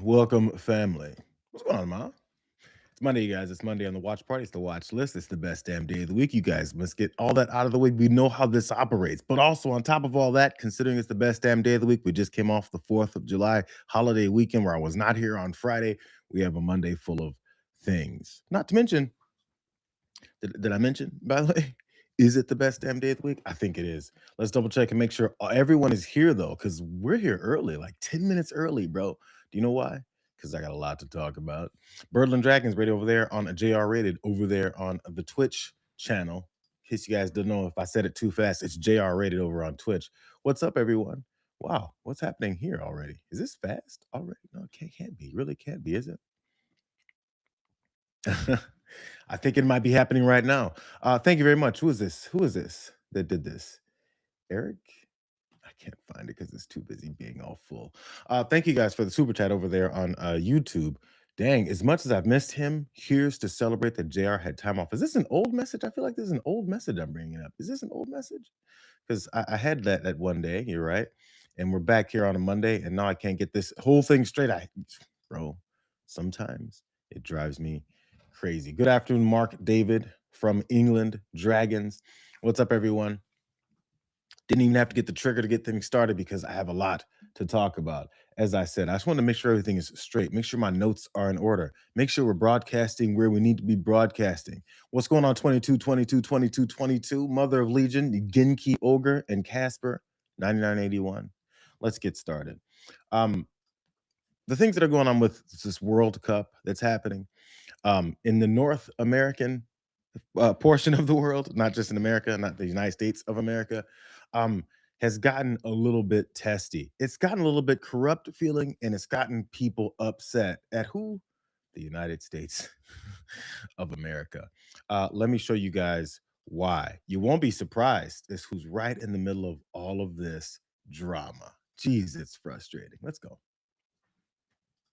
Welcome, family. What's going on, Ma? It's Monday, you guys. It's Monday on the watch party. It's the watch list. It's the best damn day of the week. You guys must get all that out of the way. We know how this operates. But also, on top of all that, considering it's the best damn day of the week, we just came off the 4th of July holiday weekend where I was not here on Friday. We have a Monday full of things. Not to mention, did I mention, by the way? Is it the best damn day of the week? I think it is. Let's double check and make sure everyone is here though, because we're here early, like 10 minutes early, bro. Do you know why? Because I got a lot to talk about. Birdland Dragons ready over there on a JR Rated over there on the Twitch channel. In case you guys don't know, if I said it too fast, it's JR Rated over on Twitch. What's up, everyone? Wow, what's happening here already? Is this fast already? No, it can't be. Really can't be, is it? I think it might be happening right now. Thank you very much. Who is this? Who is this that did this? Eric? I can't find it because it's too busy being all full. Thank you guys for the super chat over there on YouTube. Dang, as much as I've missed him, here's to celebrate that JR had time off. Is this an old message? I feel like this is an old message I'm bringing up. Is this an old message? Because I had that one day, you're right. And we're back here on a Monday, and now I can't get this whole thing straight. Bro, sometimes it drives me crazy. Good afternoon, Mark David from England, Dragons. What's up, everyone? Didn't even have to get the trigger to get things started because I have a lot to talk about. As I said, I just want to make sure everything is straight, make sure my notes are in order, make sure we're broadcasting where we need to be broadcasting. What's going on 22, 22, 22, 22? Mother of Legion, Genki Ogre, and Casper, 9981. Let's get started. Um, the things that are going on with this World Cup that's happening in the North American portion of the world, not just in America, not the United States of America, um, has gotten a little bit testy. It's gotten a little bit corrupt feeling, and it's gotten people upset at who? The United States of America. Let me show you guys why. You won't be surprised as who's right in the middle of all of this drama. Jeez, it's frustrating. Let's go.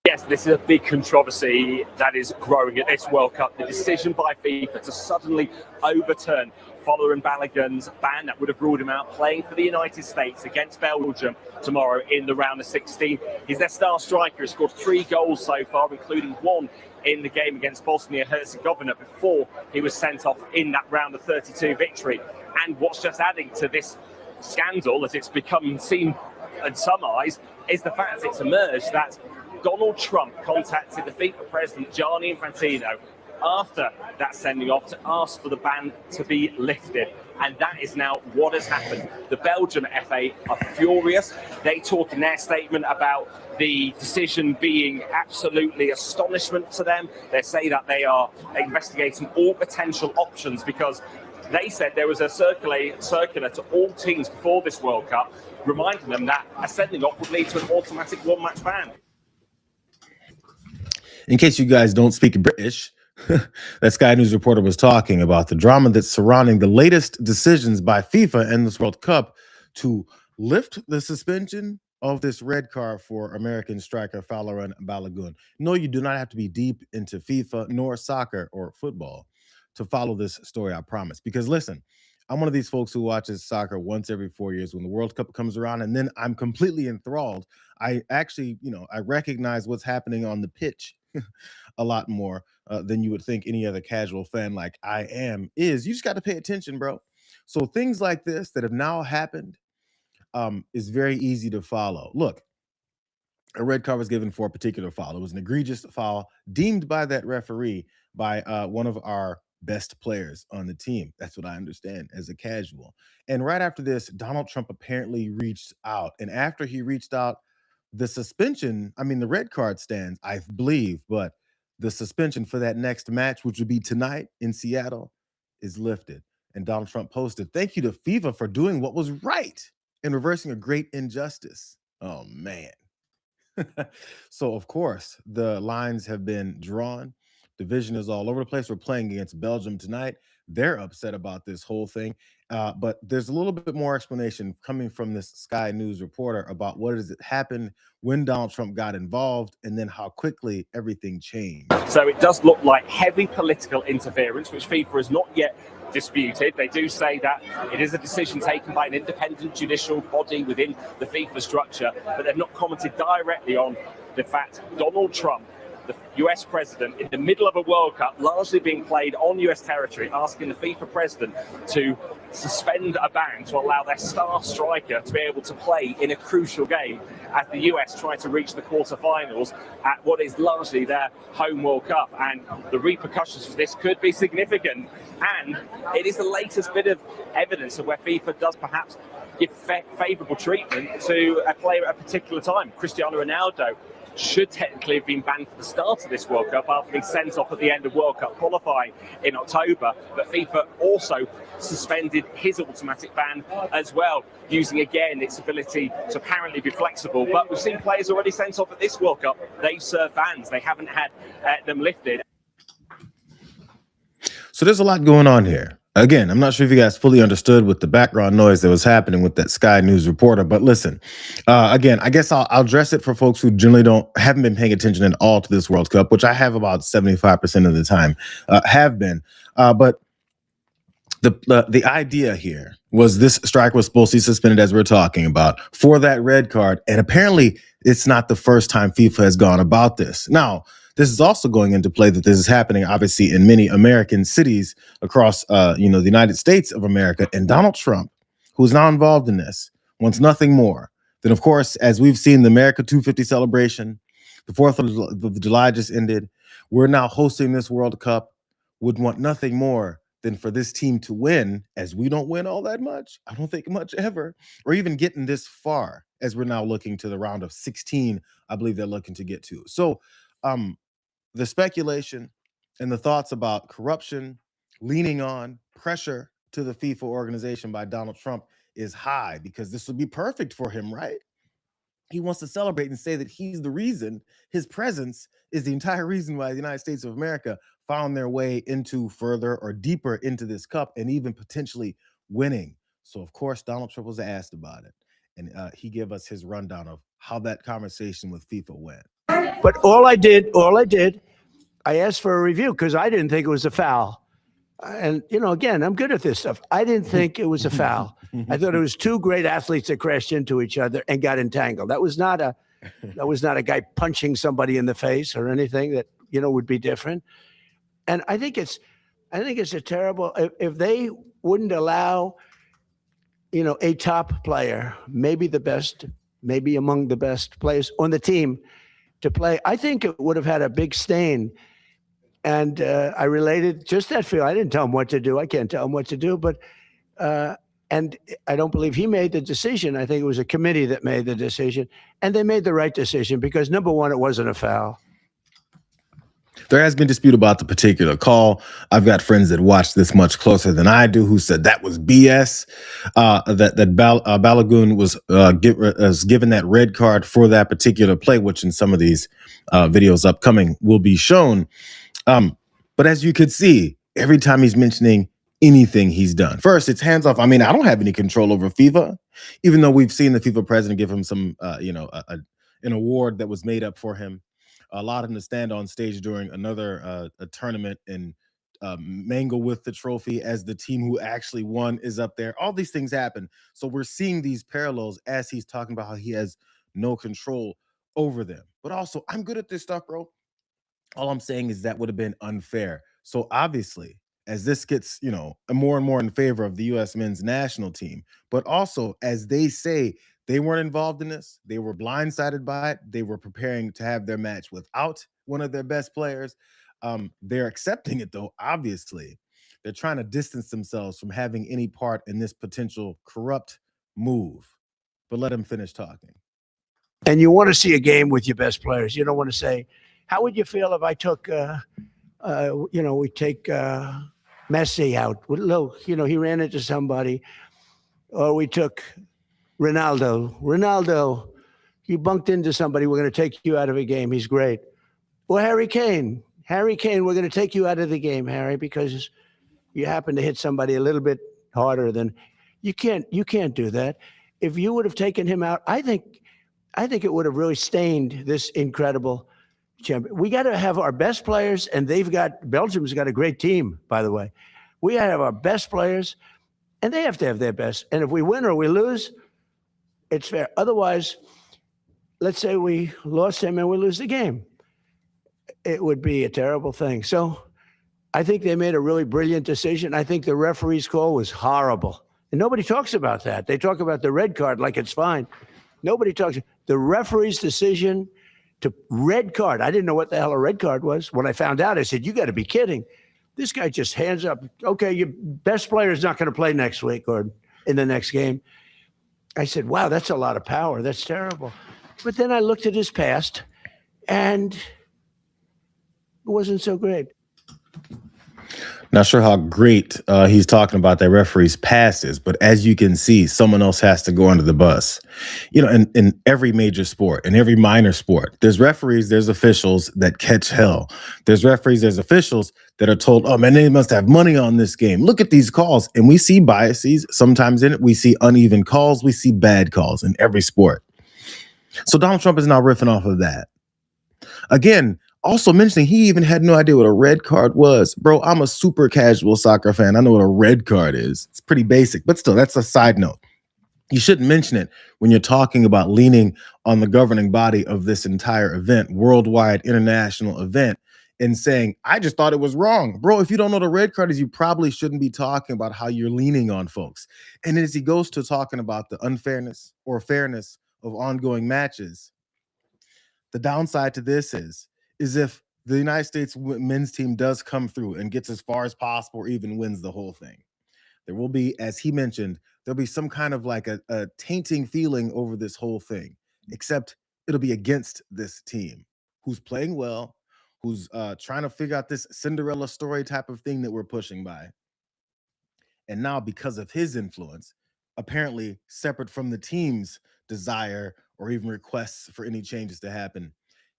Yes, this is a big controversy that is growing at this World Cup. The decision by FIFA to suddenly overturn following Balogun's ban that would have ruled him out playing for the United States against Belgium tomorrow in the round of 16. He's their star striker, has scored 3 goals so far, including 1 in the game against Bosnia-Herzegovina before he was sent off in that round of 32 victory. And what's just adding to this scandal, as it's become seen in some eyes, is the fact it's emerged that Donald Trump contacted the FIFA president, Gianni Infantino, after that sending off to ask for the ban to be lifted. And that is now what has happened. The Belgian FA are furious. They talk in their statement about the decision being absolutely astonishment to them. They say that they are investigating all potential options because they said there was a circular to all teams before this World Cup reminding them that a sending off would lead to an automatic one-match ban. In case you guys don't speak British, that Sky News reporter was talking about the drama that's surrounding the latest decisions by FIFA and this World Cup to lift the suspension of this red card for American striker Falarin Balogun. No, you do not have to be deep into FIFA nor soccer or football to follow this story, I promise. Because listen, I'm one of these folks who watches soccer once every 4 years when the World Cup comes around, and then I'm completely enthralled. I actually, I recognize what's happening on the pitch a lot more than you would think any other casual fan like I am is. You just got to pay attention, bro. So things like this that have now happened is very easy to follow. Look, a red card was given for a particular foul. It was an egregious foul deemed by that referee by one of our best players on the team. That's what I understand as a casual. And right after this, Donald Trump apparently reached out. And after he reached out, the suspension, I mean, the red card stands, I believe, but the suspension for that next match, which would be tonight in Seattle, is lifted. And Donald Trump posted, "Thank you to FIFA for doing what was right and reversing a great injustice." Oh, man. So, of course, the lines have been drawn. Division is all over the place. We're playing against Belgium tonight. They're upset about this whole thing. But there's a little bit more explanation coming from this Sky News reporter about what is it happened when Donald Trump got involved and then how quickly everything changed. So it does look like heavy political interference, which FIFA has not yet disputed. They do say that it is a decision taken by an independent judicial body within the FIFA structure, but they've not commented directly on the fact Donald Trump, the US president, in the middle of a World Cup, largely being played on US territory, asking the FIFA president to suspend a ban to allow their star striker to be able to play in a crucial game as the US try to reach the quarterfinals at what is largely their home World Cup. And the repercussions for this could be significant. And it is the latest bit of evidence of where FIFA does perhaps give favourable treatment to a player at a particular time. Cristiano Ronaldo should technically have been banned for the start of this World Cup after being sent off at the end of World Cup qualifying in October. But FIFA also suspended his automatic ban as well, using again its ability to apparently be flexible. But we've seen players already sent off at this World Cup. They've served bans. They haven't had them lifted. So there's a lot going on here. Again, I'm not sure if you guys fully understood with the background noise that was happening with that Sky News reporter, but listen, again, I guess I'll address it for folks who generally haven't been paying attention at all to this World Cup, which I have about 75% of the time, have been. But the idea here was this striker was supposed to be suspended, as we're talking about, for that red card, and apparently it's not the first time FIFA has gone about this. Now, this is also going into play that this is happening, obviously, in many American cities across, the United States of America. And Donald Trump, who is now involved in this, wants nothing more than, of course, as we've seen the America 250 celebration, the 4th of July just ended. We're now hosting this World Cup. Would want nothing more than for this team to win, as we don't win all that much. I don't think much ever, or even getting this far, as we're now looking to the round of 16, I believe they're looking to get to. So, the speculation and the thoughts about corruption, leaning on pressure to the FIFA organization by Donald Trump is high, because this would be perfect for him, right? He wants to celebrate and say that he's the reason, his presence is the entire reason why the United States of America found their way into further or deeper into this cup and even potentially winning. So, of course, Donald Trump was asked about it, and he gave us his rundown of how that conversation with FIFA went. But all I did, I asked for a review because I didn't think it was a foul. And, again, I'm good at this stuff. I didn't think it was a foul. I thought it was two great athletes that crashed into each other and got entangled. That was not a guy punching somebody in the face or anything that, would be different. And I think it's a terrible, if they wouldn't allow, a top player, maybe the best, maybe among the best players on the team to play, I think it would have had a big stain. And I related just that feel. I didn't tell him what to do. I can't tell him what to do. But and I don't believe he made the decision. I think it was a committee that made the decision. And they made the right decision because, number one, it wasn't a foul. There has been dispute about the particular call. I've got friends that watch this much closer than I do who said that was BS, that Balogun was given that red card for that particular play, which in some of these videos upcoming will be shown. But as you could see, every time he's mentioning anything he's done, first, it's hands off. I mean, I don't have any control over FIFA, even though we've seen the FIFA president give him some, an award that was made up for him. Allowed him to stand on stage during another a tournament and mangle with the trophy as the team who actually won is up there. All these things happen. So we're seeing these parallels as he's talking about how he has no control over them. But also, I'm good at this stuff, bro. All I'm saying is that would have been unfair. So obviously, as this gets, more and more in favor of the U.S. men's national team, but also as they say, they weren't involved in this. They were blindsided by it. They were preparing to have their match without one of their best players. They're accepting it, though, obviously. They're trying to distance themselves from having any part in this potential corrupt move. But let him finish talking. And you want to see a game with your best players. You don't want to say, how would you feel if I took, we take Messi out? Look, he ran into somebody. Or we took Ronaldo, you bunked into somebody. We're going to take you out of a game. He's great. Or Harry Kane, we're going to take you out of the game, Harry, because you happen to hit somebody a little bit harder than you can't do that. If you would have taken him out, I think it would have really stained this incredible champion. We got to have our best players, and Belgium's got a great team, by the way. We got to have our best players, and they have to have their best. And if we win or we lose, it's fair. Otherwise, let's say we lost him and we lose the game. It would be a terrible thing. So I think they made a really brilliant decision. I think the referee's call was horrible. And nobody talks about that. They talk about the red card like it's fine. Nobody talks. The referee's decision to red card. I didn't know what the hell a red card was. When I found out, I said, you got to be kidding. This guy just hands up. Okay, your best player is not going to play next week or in the next game. I said, wow, that's a lot of power. That's terrible. But then I looked at his past, and it wasn't so great. Not sure how great he's talking about that referee's past is, but as you can see, someone else has to go under the bus. You know, in every major sport, in every minor sport, there's referees, there's officials that catch hell. There's referees, there's officials that are told, oh man, they must have money on this game. Look at these calls. And we see biases sometimes in it. We see uneven calls. We see bad calls in every sport. So Donald Trump is now riffing off of that. Again, also mentioning he even had no idea what a red card was. Bro, I'm a super casual soccer fan. I know what a red card is. It's pretty basic, but still, that's a side note. You shouldn't mention it when you're talking about leaning on the governing body of this entire event, worldwide international event, and saying, I just thought it was wrong. Bro, if you don't know what a red card is, you probably shouldn't be talking about how you're leaning on folks. And as he goes to talking about the unfairness or fairness of ongoing matches, the downside to this is if the United States men's team does come through and gets as far as possible or even wins the whole thing, there will be, as he mentioned, there'll be some kind of like a tainting feeling over this whole thing, except it'll be against this team who's playing well, who's trying to figure out this Cinderella story type of thing that we're pushing by. And now, because of his influence, apparently separate from the team's desire or even requests for any changes to happen,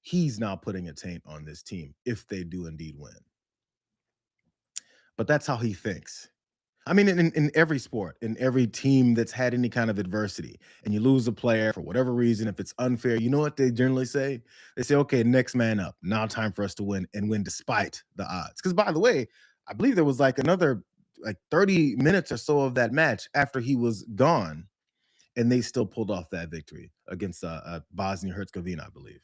he's now putting a taint on this team if they do indeed win. But that's how he thinks. I mean, in every sport, in every team that's had any kind of adversity, and you lose a player for whatever reason, if it's unfair, you know what they generally say? They say, okay, next man up. Now time for us to win and win despite the odds. Because by the way, I believe there was like another like 30 minutes or so of that match after he was gone, and they still pulled off that victory against Bosnia-Herzegovina, I believe.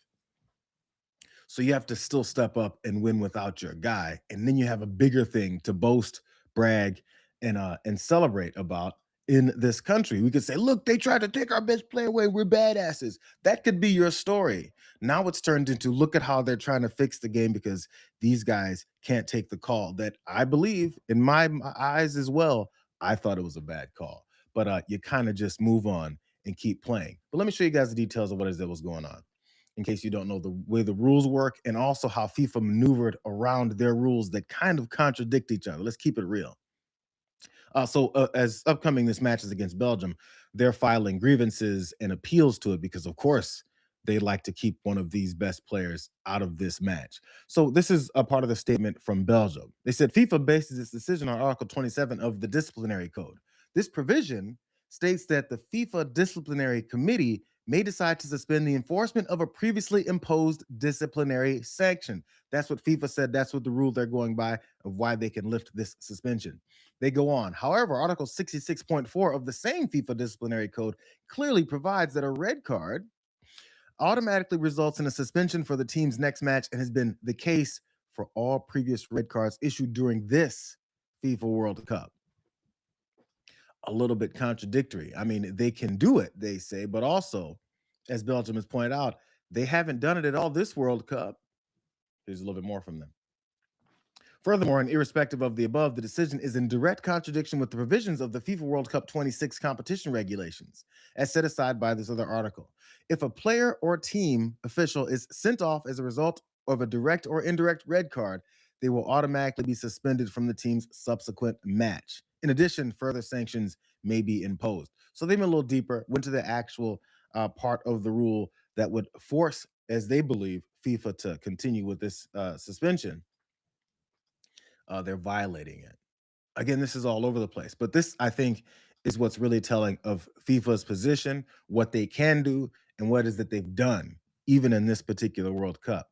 So you have to still step up and win without your guy, and then you have a bigger thing to boast, brag, and celebrate about in this country. We could say, look, they tried to take our best player away. We're badasses. That could be your story. Now it's turned into look at how they're trying to fix the game because these guys can't take the call that I believe in my eyes as well. I thought it was a bad call, but you kind of just move on and keep playing. But let me show you guys the details of what is that was going on, in case you don't know the way the rules work and also how FIFA maneuvered around their rules that kind of contradict each other. Let's keep it real. As upcoming this match is against Belgium, they're filing grievances and appeals to it because, of course, they like to keep one of these best players out of this match. So this is a part of the statement from Belgium. They said FIFA bases its decision on Article 27 of the Disciplinary Code. This provision states that the FIFA Disciplinary Committee may decide to suspend the enforcement of a previously imposed disciplinary sanction. That's what FIFA said. That's what the rule they're going by of why they can lift this suspension. They go on. However, Article 66.4 of the same FIFA disciplinary code clearly provides that a red card automatically results in a suspension for the team's next match and has been the case for all previous red cards issued during this FIFA World Cup. A little bit contradictory. I mean, they can do it, they say, but also, as Belgium has pointed out, they haven't done it at all this World Cup. Here's a little bit more from them. Furthermore, and irrespective of the above, the decision is in direct contradiction with the provisions of the FIFA World Cup 26 competition regulations, as set aside by this other article. If a player or team official is sent off as a result of a direct or indirect red card, they will automatically be suspended from the team's subsequent match. In addition, further sanctions may be imposed. So they went a little deeper, went to the actual part of the rule that would force, as they believe, FIFA to continue with this suspension. They're violating it. Again, this is all over the place, but this, I think, is what's really telling of FIFA's position, what they can do, and what is that they've done, even in this particular World Cup.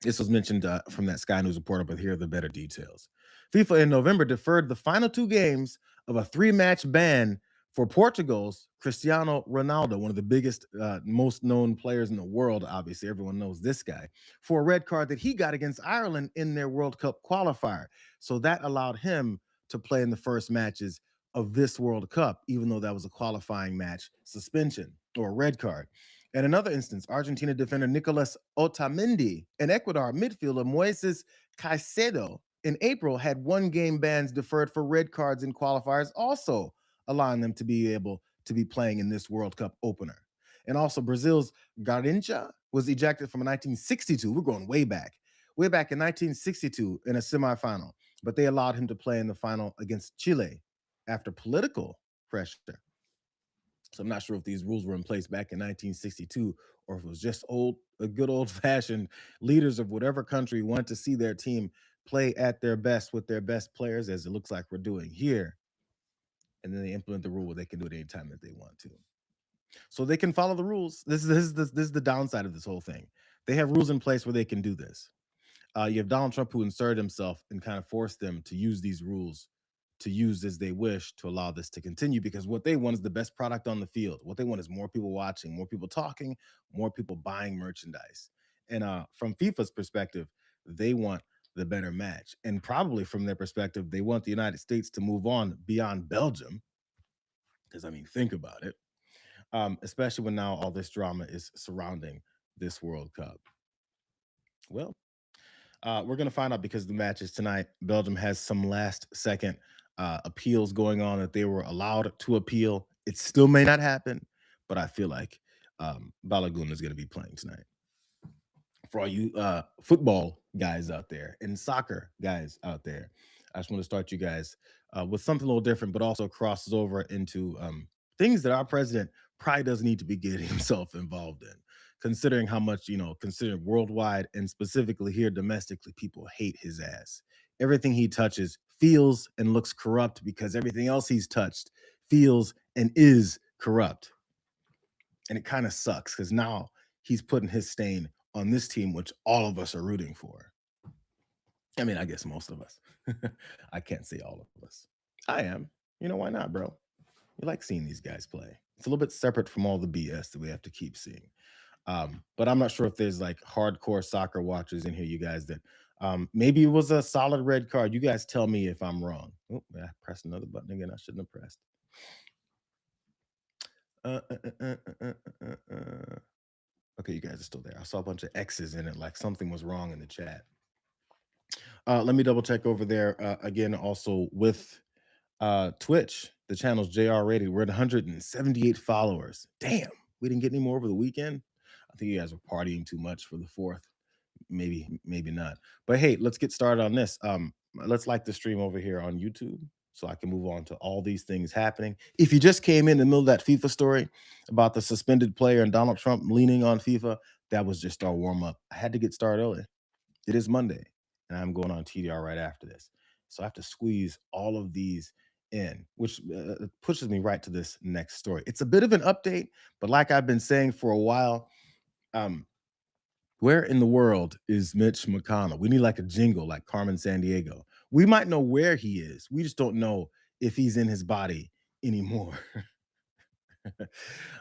This was mentioned from that Sky News reporter, but here are the better details. FIFA in November deferred the final two games of a 3-match ban For Portugal's Cristiano Ronaldo, one of the biggest, most known players in the world, obviously, everyone knows this guy, for a red card that he got against Ireland in their World Cup qualifier. So that allowed him to play in the first matches of this World Cup, even though that was a qualifying match suspension or a red card. In another instance, Argentina defender Nicolas Otamendi and Ecuador midfielder Moises Caicedo in April had 1-game bans deferred for red cards in qualifiers, also allowing them to be able to be playing in this World Cup opener. And also Brazil's Garrincha was ejected from 1962. We're going way back in 1962 in a semifinal, but they allowed him to play in the final against Chile after political pressure. So I'm not sure if these rules were in place back in 1962 or if it was just a good old-fashioned leaders of whatever country wanted to see their team play at their best with their best players, as it looks like we're doing here. And then they implement the rule where they can do it anytime that they want to. So they can follow the rules. This is the downside of this whole thing. They have rules in place where they can do this. You have Donald Trump, who inserted himself and kind of forced them to use these rules to use as they wish to allow this to continue, because what they want is the best product on the field. What they want is more people watching, more people talking, more people buying merchandise. And from FIFA's perspective, they want the better match. And probably from their perspective, they want the United States to move on beyond Belgium. Because, I mean, think about it. Especially when now all this drama is surrounding this World Cup. Well, we're going to find out, because the match is tonight. Belgium has some last-second appeals going on that they were allowed to appeal. It still may not happen, but I feel like Balogun is going to be playing tonight. For all you football guys out there and soccer guys out there, I just want to start you guys with something a little different, but also crosses over into things that our president probably doesn't need to be getting himself involved in, considering how much, considering worldwide and specifically here domestically, people hate his ass. Everything he touches feels and looks corrupt, because everything else he's touched feels and is corrupt. And it kind of sucks, because now he's putting his stain on this team, which all of us are rooting for. I mean, I guess most of us. I can't say all of us. I am. Why not, bro? We like seeing these guys play. It's a little bit separate from all the BS that we have to keep seeing. But I'm not sure if there's like hardcore soccer watchers in here, you guys, that maybe it was a solid red card. You guys tell me if I'm wrong. Oh, I pressed another button again. I shouldn't have pressed. Okay, you guys are still there. I saw a bunch of X's in it, like something was wrong in the chat. Let me double check over there again. Also with Twitch, the channel's JR rated. We're at 178 followers. Damn, we didn't get any more over the weekend. I think you guys were partying too much for the 4th. Maybe not. But hey, let's get started on this. Let's like the stream over here on YouTube so I can move on to all these things happening. If you just came in the middle of that FIFA story about the suspended player and Donald Trump leaning on FIFA, that was just our warm-up. I had to get started early. It is Monday, and I'm going on TDR right after this. So I have to squeeze all of these in, which pushes me right to this next story. It's a bit of an update, but like I've been saying for a while, where in the world is Mitch McConnell? We need like a jingle like Carmen Sandiego. We might know where he is. We just don't know if he's in his body anymore.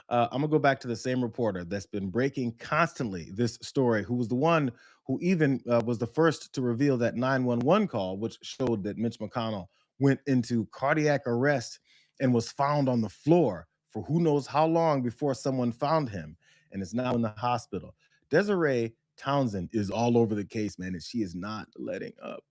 I'm going to go back to the same reporter that's been breaking constantly this story, who was the one who even was the first to reveal that 911 call, which showed that Mitch McConnell went into cardiac arrest and was found on the floor for who knows how long before someone found him, and is now in the hospital. Desiree Townsend is all over the case, man, and she is not letting up.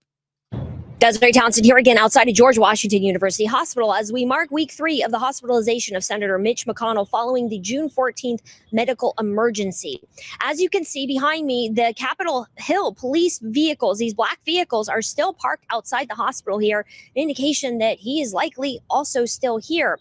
Desiree Townsend here again outside of George Washington University Hospital as we mark week 3 of the hospitalization of Senator Mitch McConnell following the June 14th medical emergency. As you can see behind me, the Capitol Hill police vehicles, these black vehicles, are still parked outside the hospital here, an indication that he is likely also still here.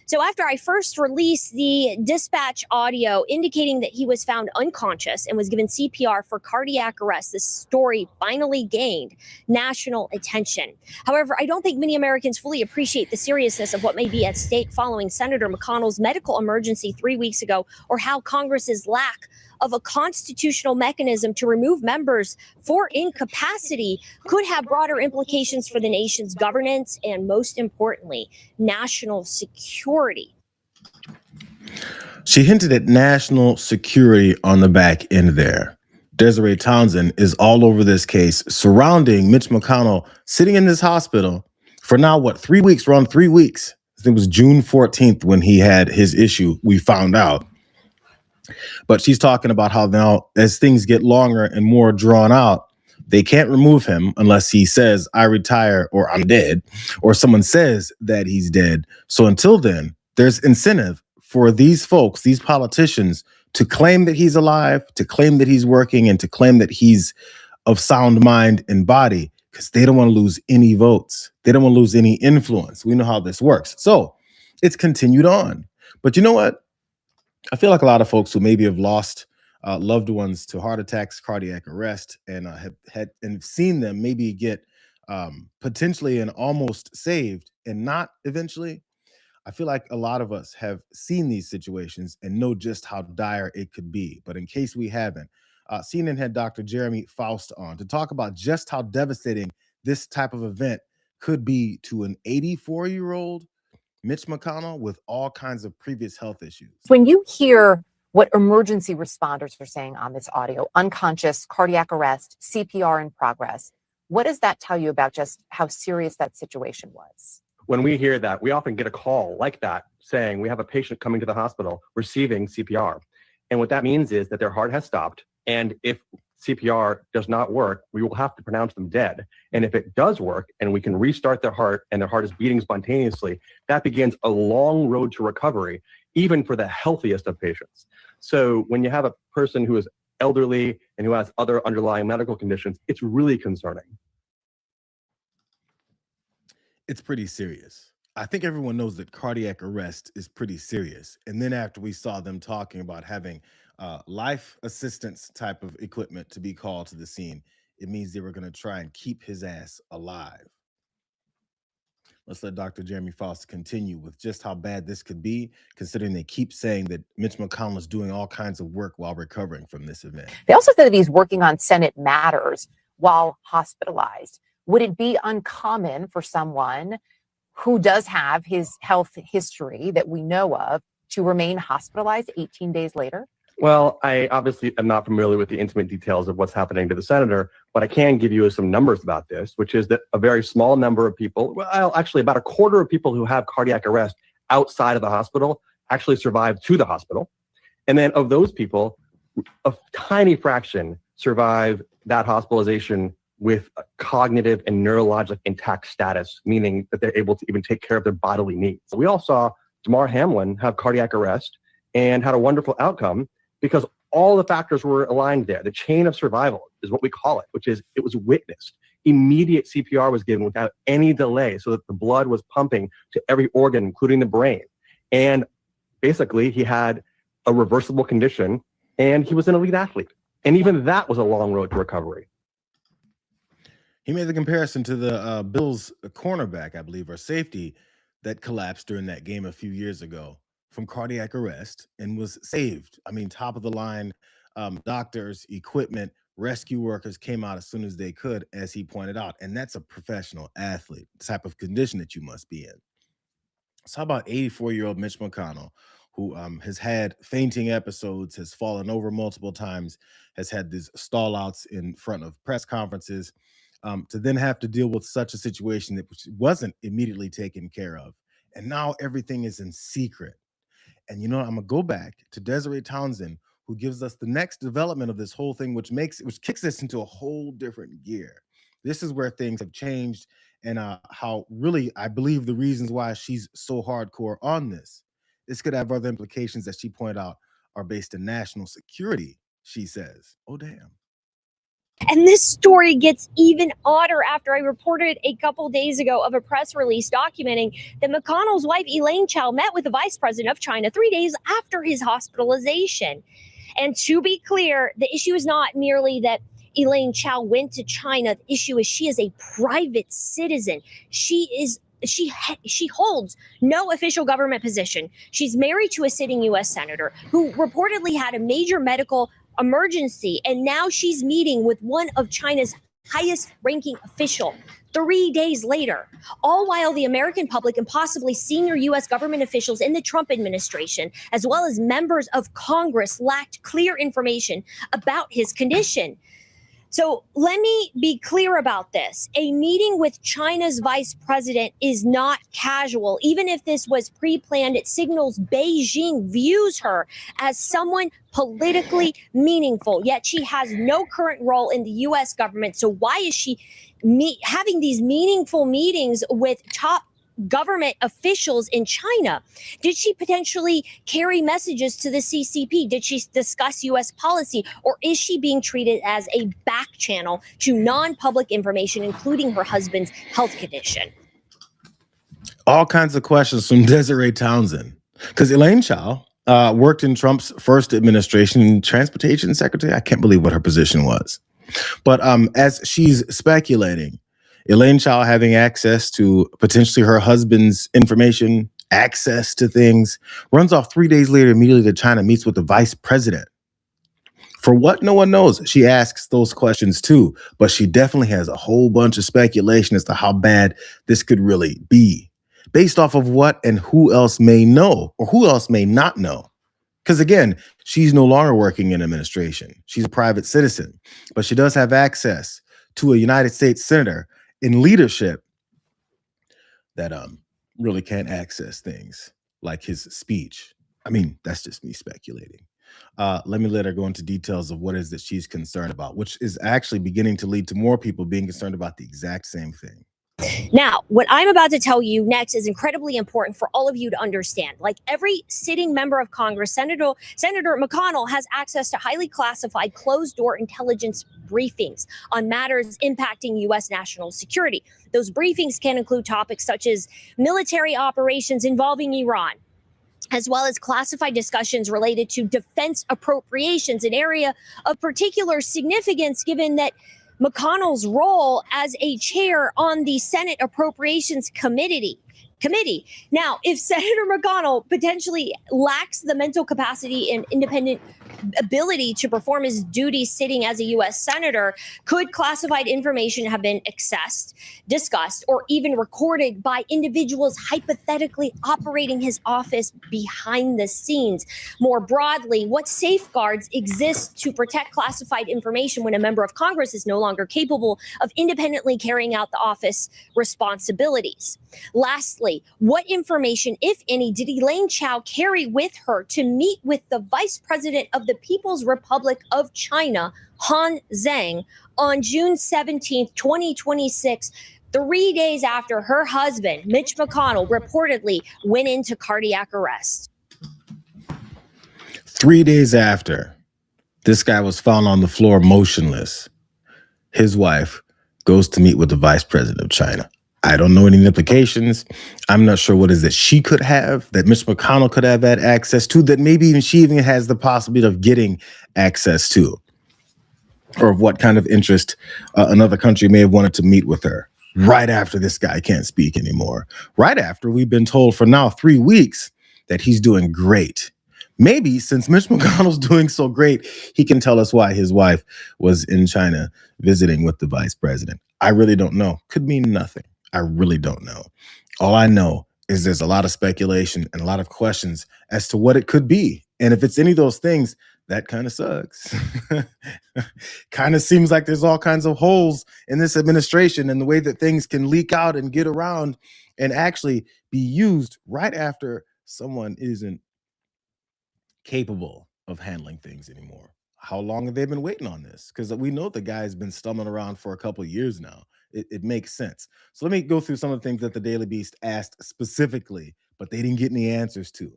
So after I first released the dispatch audio indicating that he was found unconscious and was given CPR for cardiac arrest, this story finally gained national attention. However, I don't think many Americans fully appreciate the seriousness of what may be at stake following Senator McConnell's medical emergency 3 weeks ago, or how Congress's lack of a constitutional mechanism to remove members for incapacity could have broader implications for the nation's governance and, most importantly, national security. She hinted at national security on the back end there. Desiree Townsend is all over this case surrounding Mitch McConnell sitting in this hospital for now, 3 weeks? We're on 3 weeks. I think it was June 14th when he had his issue, we found out. But she's talking about how now, as things get longer and more drawn out, they can't remove him unless he says, I retire or I'm dead, or someone says that he's dead. So until then, there's incentive for these folks, these politicians, to claim that he's alive, to claim that he's working, and to claim that he's of sound mind and body, because they don't want to lose any votes. They don't want to lose any influence. We know how this works. So it's continued on. But you know what? I feel like a lot of folks who maybe have lost loved ones to heart attacks, cardiac arrest, and have seen them maybe get potentially and almost saved and not eventually. I feel like a lot of us have seen these situations and know just how dire it could be. But in case we haven't, CNN had Dr. Jeremy Faust on to talk about just how devastating this type of event could be to an 84-year-old Mitch McConnell with all kinds of previous health issues. When you hear what emergency responders are saying on this audio, unconscious, cardiac arrest, CPR in progress, what does that tell you about just how serious that situation was? When we hear that, we often get a call like that saying we have a patient coming to the hospital receiving CPR. And what that means is that their heart has stopped. And if CPR does not work, we will have to pronounce them dead. And if it does work and we can restart their heart and their heart is beating spontaneously, that begins a long road to recovery, even for the healthiest of patients. So when you have a person who is elderly and who has other underlying medical conditions, it's really concerning. It's pretty serious. I think everyone knows that cardiac arrest is pretty serious. And then after we saw them talking about having life assistance type of equipment to be called to the scene, it means they were going to try and keep his ass alive. Let's let Dr. Jeremy Faust continue with just how bad this could be, considering they keep saying that Mitch McConnell is doing all kinds of work while recovering from this event. They also said that he's working on Senate matters while hospitalized. Would it be uncommon for someone who does have his health history that we know of to remain hospitalized 18 days later? Well, I obviously am not familiar with the intimate details of what's happening to the senator, but I can give you some numbers about this, which is that a very small number of people, well, actually about a quarter of people who have cardiac arrest outside of the hospital actually survive to the hospital. And then of those people, a tiny fraction survive that hospitalization with a cognitive and neurologic intact status, meaning that they're able to even take care of their bodily needs. We all saw Damar Hamlin have cardiac arrest and had a wonderful outcome because all the factors were aligned there. The chain of survival is what we call it, which is it was witnessed. Immediate CPR was given without any delay so that the blood was pumping to every organ, including the brain. And basically, he had a reversible condition and he was an elite athlete. And even that was a long road to recovery. He made the comparison to the Bills cornerback, I believe, or safety that collapsed during that game a few years ago from cardiac arrest and was saved. I mean, top of the line doctors, equipment, rescue workers came out as soon as they could, as he pointed out. And that's a professional athlete, type of condition that you must be in. So how about 84-year-old Mitch McConnell, who has had fainting episodes, has fallen over multiple times, has had these stall outs in front of press conferences, to then have to deal with such a situation that wasn't immediately taken care of. And now everything is in secret. And you know, I'm gonna go back to Desiree Townsend, who gives us the next development of this whole thing, which kicks this into a whole different gear. This is where things have changed, and how really I believe the reasons why she's so hardcore on this. This could have other implications that she pointed out are based in national security, she says. Oh, damn. And this story gets even odder after I reported a couple days ago of a press release documenting that McConnell's wife, Elaine Chao, met with the vice president of China 3 days after his hospitalization. And to be clear, the issue is not merely that Elaine Chao went to China. The issue is she is a private citizen. She holds no official government position. She's married to a sitting U.S. senator who reportedly had a major medical emergency. And now she's meeting with one of China's highest ranking official 3 days later, all while the American public and possibly senior U.S. government officials in the Trump administration, as well as members of Congress, lacked clear information about his condition. So let me be clear about this. A meeting with China's vice president is not casual. Even if this was pre-planned, it signals Beijing views her as someone politically meaningful, yet she has no current role in the U.S. government. So why is she having these meaningful meetings with top government officials in China? Did she potentially carry messages to the CCP? Did she discuss U.S. policy? Or is she being treated as a back channel to non-public information, including her husband's health condition? All kinds of questions from Desiree Townsend. Because Elaine Chao worked in Trump's first administration, transportation secretary. I can't believe what her position was. But as she's speculating, Elaine Chao having access to potentially her husband's information, access to things, runs off 3 days later immediately to China, meets with the vice president. For what? No one knows. She asks those questions too, but she definitely has a whole bunch of speculation as to how bad this could really be, based off of what and who else may know or who else may not know. Because again, she's no longer working in administration. She's a private citizen, but she does have access to a United States senator in leadership that really can't access things like his speech. I mean, that's just me speculating. Let me let her go into details of what it is that she's concerned about, which is actually beginning to lead to more people being concerned about the exact same thing. Now, what I'm about to tell you next is incredibly important for all of you to understand. Like every sitting member of Congress, Senator McConnell has access to highly classified closed-door intelligence briefings on matters impacting U.S. national security. Those briefings can include topics such as military operations involving Iran, as well as classified discussions related to defense appropriations, an area of particular significance given that McConnell's role as a chair on the Senate Appropriations Committee. Now, if Senator McConnell potentially lacks the mental capacity and independent ability to perform his duties sitting as a U.S. senator, could classified information have been accessed, discussed, or even recorded by individuals hypothetically operating his office behind the scenes? More broadly, what safeguards exist to protect classified information when a member of Congress is no longer capable of independently carrying out the office responsibilities? Lastly, what information, if any, did Elaine Chao carry with her to meet with the vice president of the People's Republic of China, Han Zheng, on June 17th, 2026, 3 days after her husband, Mitch McConnell, reportedly went into cardiac arrest? 3 days after this guy was found on the floor motionless, his wife goes to meet with the vice president of China. I don't know any implications. I'm not sure what it is that she could have, that Mitch McConnell could have had access to, that maybe even she even has the possibility of getting access to, or of what kind of interest another country may have wanted to meet with her right after this guy can't speak anymore. Right after we've been told for now 3 weeks that he's doing great. Maybe since Mitch McConnell's doing so great, he can tell us why his wife was in China visiting with the vice president. I really don't know. Could mean nothing. I really don't know. All I know is there's a lot of speculation and a lot of questions as to what it could be. And if it's any of those things, that kind of sucks. Kind of seems like there's all kinds of holes in this administration and the way that things can leak out and get around and actually be used right after someone isn't capable of handling things anymore. How long have they been waiting on this? Because we know the guy's been stumbling around for a couple of years now. It makes sense. So let me go through some of the things that the Daily Beast asked specifically, but they didn't get any answers to.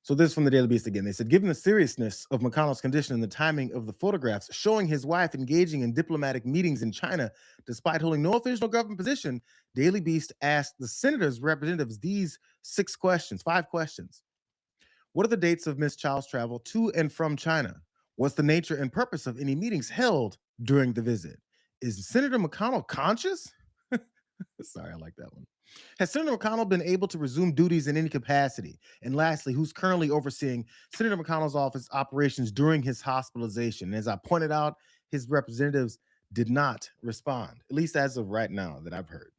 So this is from the Daily Beast again. They said, given the seriousness of McConnell's condition and the timing of the photographs showing his wife engaging in diplomatic meetings in China, despite holding no official government position, Daily Beast asked the senators' representatives these 5 questions. What are the dates of Ms. Chao's travel to and from China? What's the nature and purpose of any meetings held during the visit? Is Senator McConnell conscious? Sorry, I like that one. Has Senator McConnell been able to resume duties in any capacity? And lastly, who's currently overseeing Senator McConnell's office operations during his hospitalization? And as I pointed out, his representatives did not respond, at least as of right now that I've heard.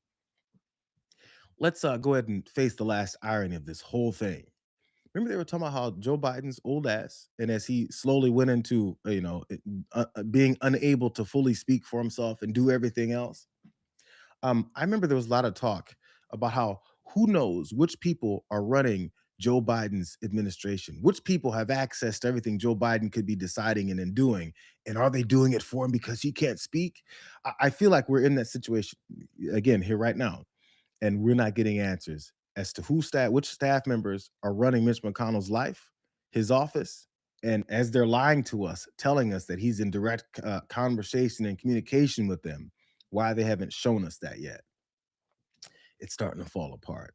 Let's go ahead and face the last irony of this whole thing. Remember they were talking about how Joe Biden's old ass, and as he slowly went into, being unable to fully speak for himself and do everything else. I remember there was a lot of talk about how who knows which people are running Joe Biden's administration, which people have access to everything Joe Biden could be deciding and then doing, and are they doing it for him because he can't speak? I feel like we're in that situation again here right now, and we're not getting answers as to which staff members are running Mitch McConnell's life, his office, and as they're lying to us, telling us that he's in direct conversation and communication with them, why they haven't shown us that yet. It's starting to fall apart.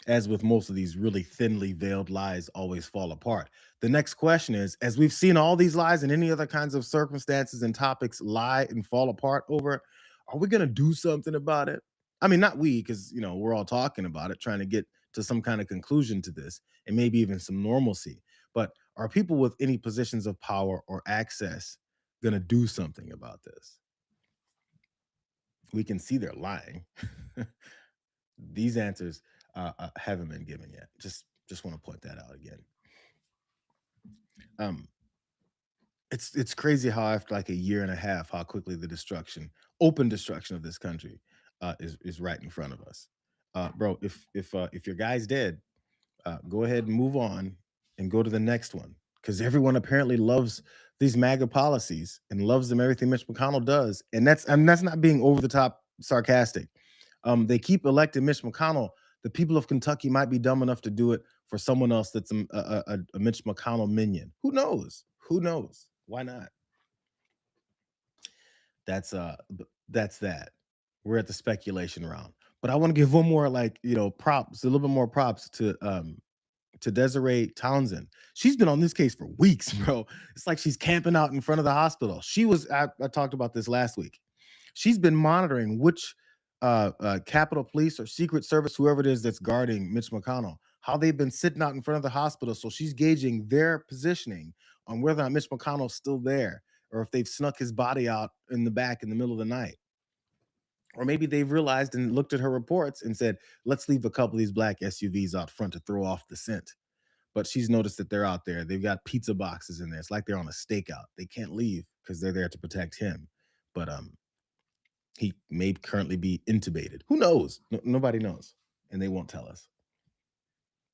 As with most of these really thinly veiled lies always fall apart. The next question is, as we've seen all these lies and any other kinds of circumstances and topics lie and fall apart over, are we going to do something about it? I mean, not we, because, we're all talking about it, trying to get to some kind of conclusion to this and maybe even some normalcy. But are people with any positions of power or access going to do something about this? We can see they're lying. These answers haven't been given yet. Just want to point that out again. It's crazy how after like a year and a half, how quickly the open destruction of this country is right in front of us. Bro, if your guy's dead, go ahead and move on and go to the next one, because everyone apparently loves these MAGA policies and loves them everything Mitch McConnell does, and that's not being over the top sarcastic. They keep electing Mitch McConnell. The people of Kentucky might be dumb enough to do it for someone else that's a Mitch McConnell minion. Who knows? Who knows? Why not? That's that. We're at the speculation round. But I want to give one more props, a little bit more props to Desiree Townsend. She's been on this case for weeks, bro. It's like she's camping out in front of the hospital. I talked about this last week. She's been monitoring which Capitol Police or Secret Service, whoever it is that's guarding Mitch McConnell, how they've been sitting out in front of the hospital. So she's gauging their positioning on whether or not Mitch McConnell's still there, or if they've snuck his body out in the back in the middle of the night. Or maybe they've realized and looked at her reports and said, let's leave a couple of these black SUVs out front to throw off the scent. But she's noticed that they're out there. They've got pizza boxes in there. It's like they're on a stakeout. They can't leave because they're there to protect him. But he may currently be intubated. Who knows? Nobody knows, and they won't tell us.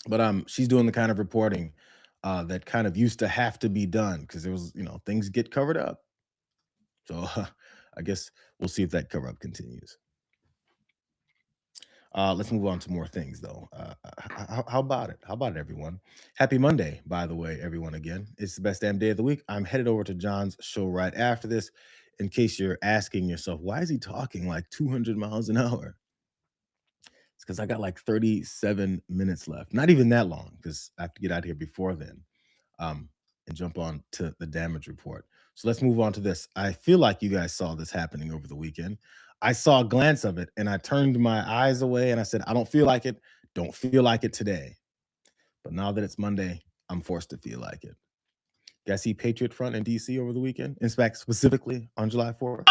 But she's doing the kind of reporting that kind of used to have to be done because there was, things get covered up. So I guess we'll see if that cover up continues. Let's move on to more things, though. How about it? How about it, everyone? Happy Monday, by the way, everyone. Again, it's the best damn day of the week. I'm headed over to John's show right after this. In case you're asking yourself, why is he talking like 200 miles an hour? It's because I got like 37 minutes left. Not even that long, because I have to get out here before then and jump on to the damage report. So let's move on to this. I feel like you guys saw this happening over the weekend. I saw a glance of it and I turned my eyes away and I said, I don't feel like it. Don't feel like it today. But now that it's Monday, I'm forced to feel like it. You guys see Patriot Front in DC over the weekend? In fact, specifically on July 4th.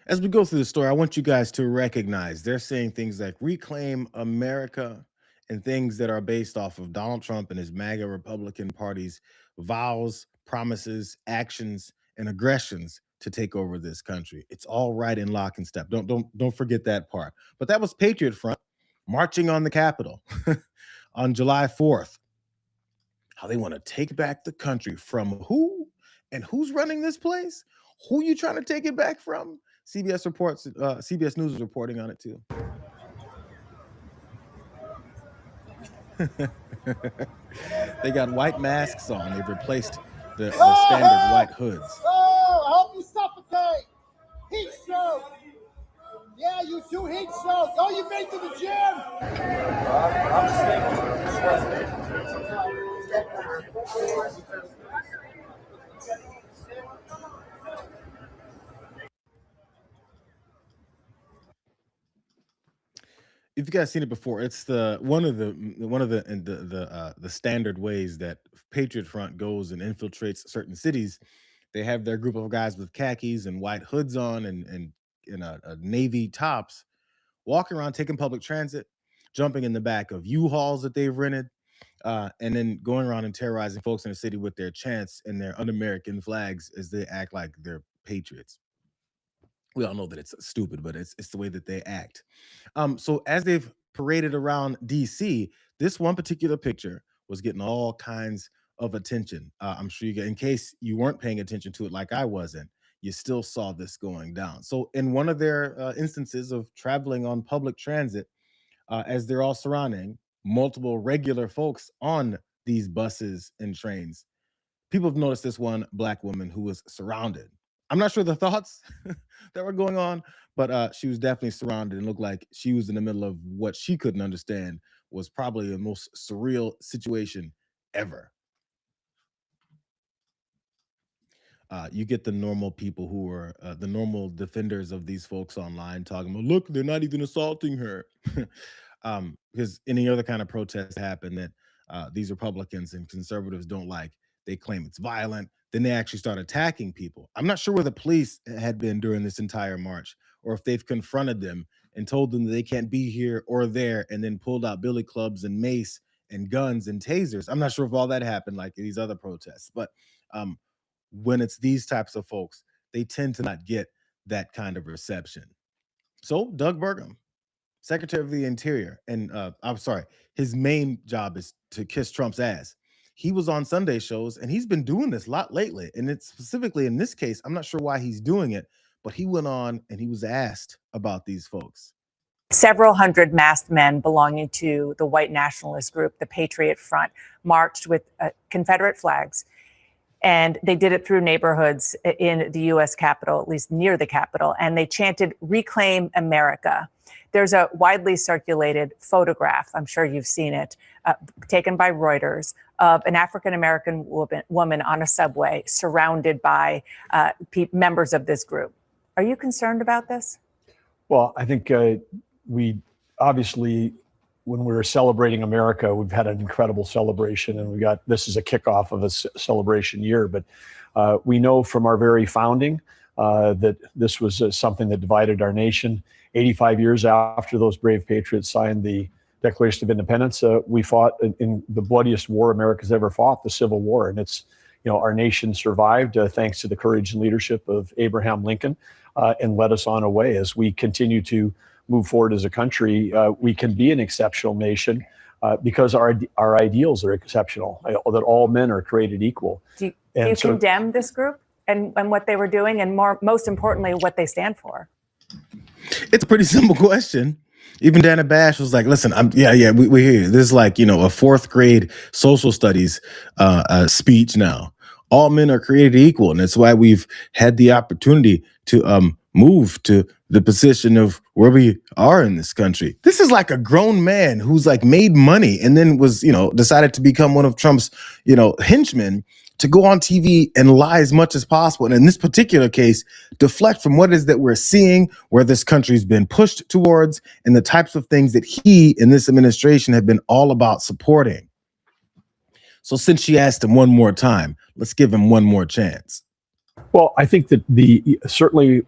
As we go through the story, I want you guys to recognize they're saying things like reclaim America and things that are based off of Donald Trump and his MAGA Republican Party's vows, promises, actions, and aggressions to take over this country. It's all right in lock and step. Don't forget that part. But that was Patriot Front marching on the Capitol on July 4th. How they want to take back the country from who? And who's running this place? Who you trying to take it back from? CBS News is reporting on it too. They got white masks on. They've replaced the standard white hoods. Oh, help you suffocate. Heat stroke. Yeah, you do heat stroke. Oh, you've been to the gym. If you guys seen it before, it's the one of the standard ways that Patriot Front goes and infiltrates certain cities. They have their group of guys with khakis and white hoods on and in a navy tops, walking around taking public transit, jumping in the back of U-Hauls that they've rented, and then going around and terrorizing folks in the city with their chants and their un-American flags as they act like they're patriots. We all know that it's stupid, but it's the way that they act. So as they've paraded around DC, this one particular picture was getting all kinds of attention. I'm sure you get, in case you weren't paying attention to it like I wasn't, you still saw this going down. So in one of their instances of traveling on public transit, as they're all surrounding multiple regular folks on these buses and trains, people have noticed this one black woman who was surrounded. I'm not sure the thoughts that were going on, but she was definitely surrounded and looked like she was in the middle of what she couldn't understand was probably the most surreal situation ever. You get the normal people who are the normal defenders of these folks online talking about, look, they're not even assaulting her. Because any other kind of protest happen that these Republicans and conservatives don't like, they claim it's violent. Then they actually start attacking people. I'm not sure where the police had been during this entire march, or if they've confronted them and told them that they can't be here or there, and then pulled out billy clubs and mace and guns and tasers. I'm not sure if all that happened like these other protests, but when it's these types of folks, they tend to not get that kind of reception. So Doug Burgum, Secretary of the Interior, and I'm sorry, his main job is to kiss Trump's ass. He was on Sunday shows, and he's been doing this a lot lately. And it's specifically in this case, I'm not sure why he's doing it, but he went on and he was asked about these folks. Several hundred masked men belonging to the white nationalist group, the Patriot Front, marched with Confederate flags. And they did it through neighborhoods in the U.S. Capitol, at least near the Capitol, and they chanted, "Reclaim America." There's a widely circulated photograph, I'm sure you've seen it, taken by Reuters, of an African-American woman on a subway surrounded by members of this group. Are you concerned about this? Well, I think we obviously, when we're celebrating America, we've had an incredible celebration, and this is a kickoff of a celebration year. But we know from our very founding that this was something that divided our nation. 85 years after those brave patriots signed the Declaration of Independence, we fought in the bloodiest war America's ever fought, the Civil War. And it's, our nation survived thanks to the courage and leadership of Abraham Lincoln, and led us on a way. As we continue to move forward as a country, we can be an exceptional nation because our ideals are exceptional, that all men are created equal. Do you condemn this group and what they were doing, and most importantly, what they stand for? It's a pretty simple question. Even Dana Bash was like, listen, we hear you. This is like, a fourth grade social studies speech now. All men are created equal. And that's why we've had the opportunity to move to the position of where we are in this country. This is like a grown man who's like made money and then was, decided to become one of Trump's, henchmen, to go on TV and lie as much as possible. And in this particular case, deflect from what it is that we're seeing, where this country's been pushed towards, and the types of things that he and this administration have been all about supporting. So since she asked him one more time, let's give him one more chance. Well, I think that certainly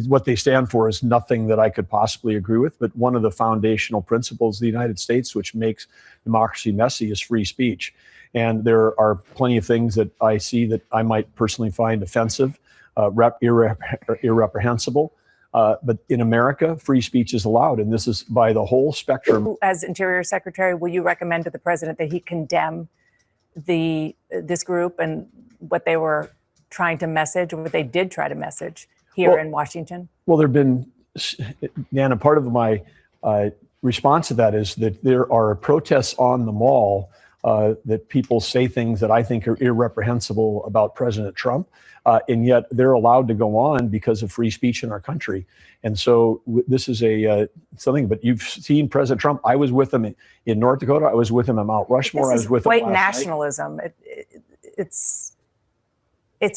what they stand for is nothing that I could possibly agree with. But one of the foundational principles of the United States, which makes democracy messy, is free speech. And there are plenty of things that I see that I might personally find offensive, irreprehensible. But in America, free speech is allowed. And this is by the whole spectrum. As Interior Secretary, will you recommend to the president that he condemn this group and what they were trying to message, or what they did try to message here in Washington? Well, there have been, Nana, part of my response to that is that there are protests on the mall that people say things that I think are irreprehensible about President Trump, and yet they're allowed to go on because of free speech in our country. And so this is a something. But you've seen President Trump. I was with him in North Dakota. I was with him at Mount Rushmore. I was with him white last nationalism. It's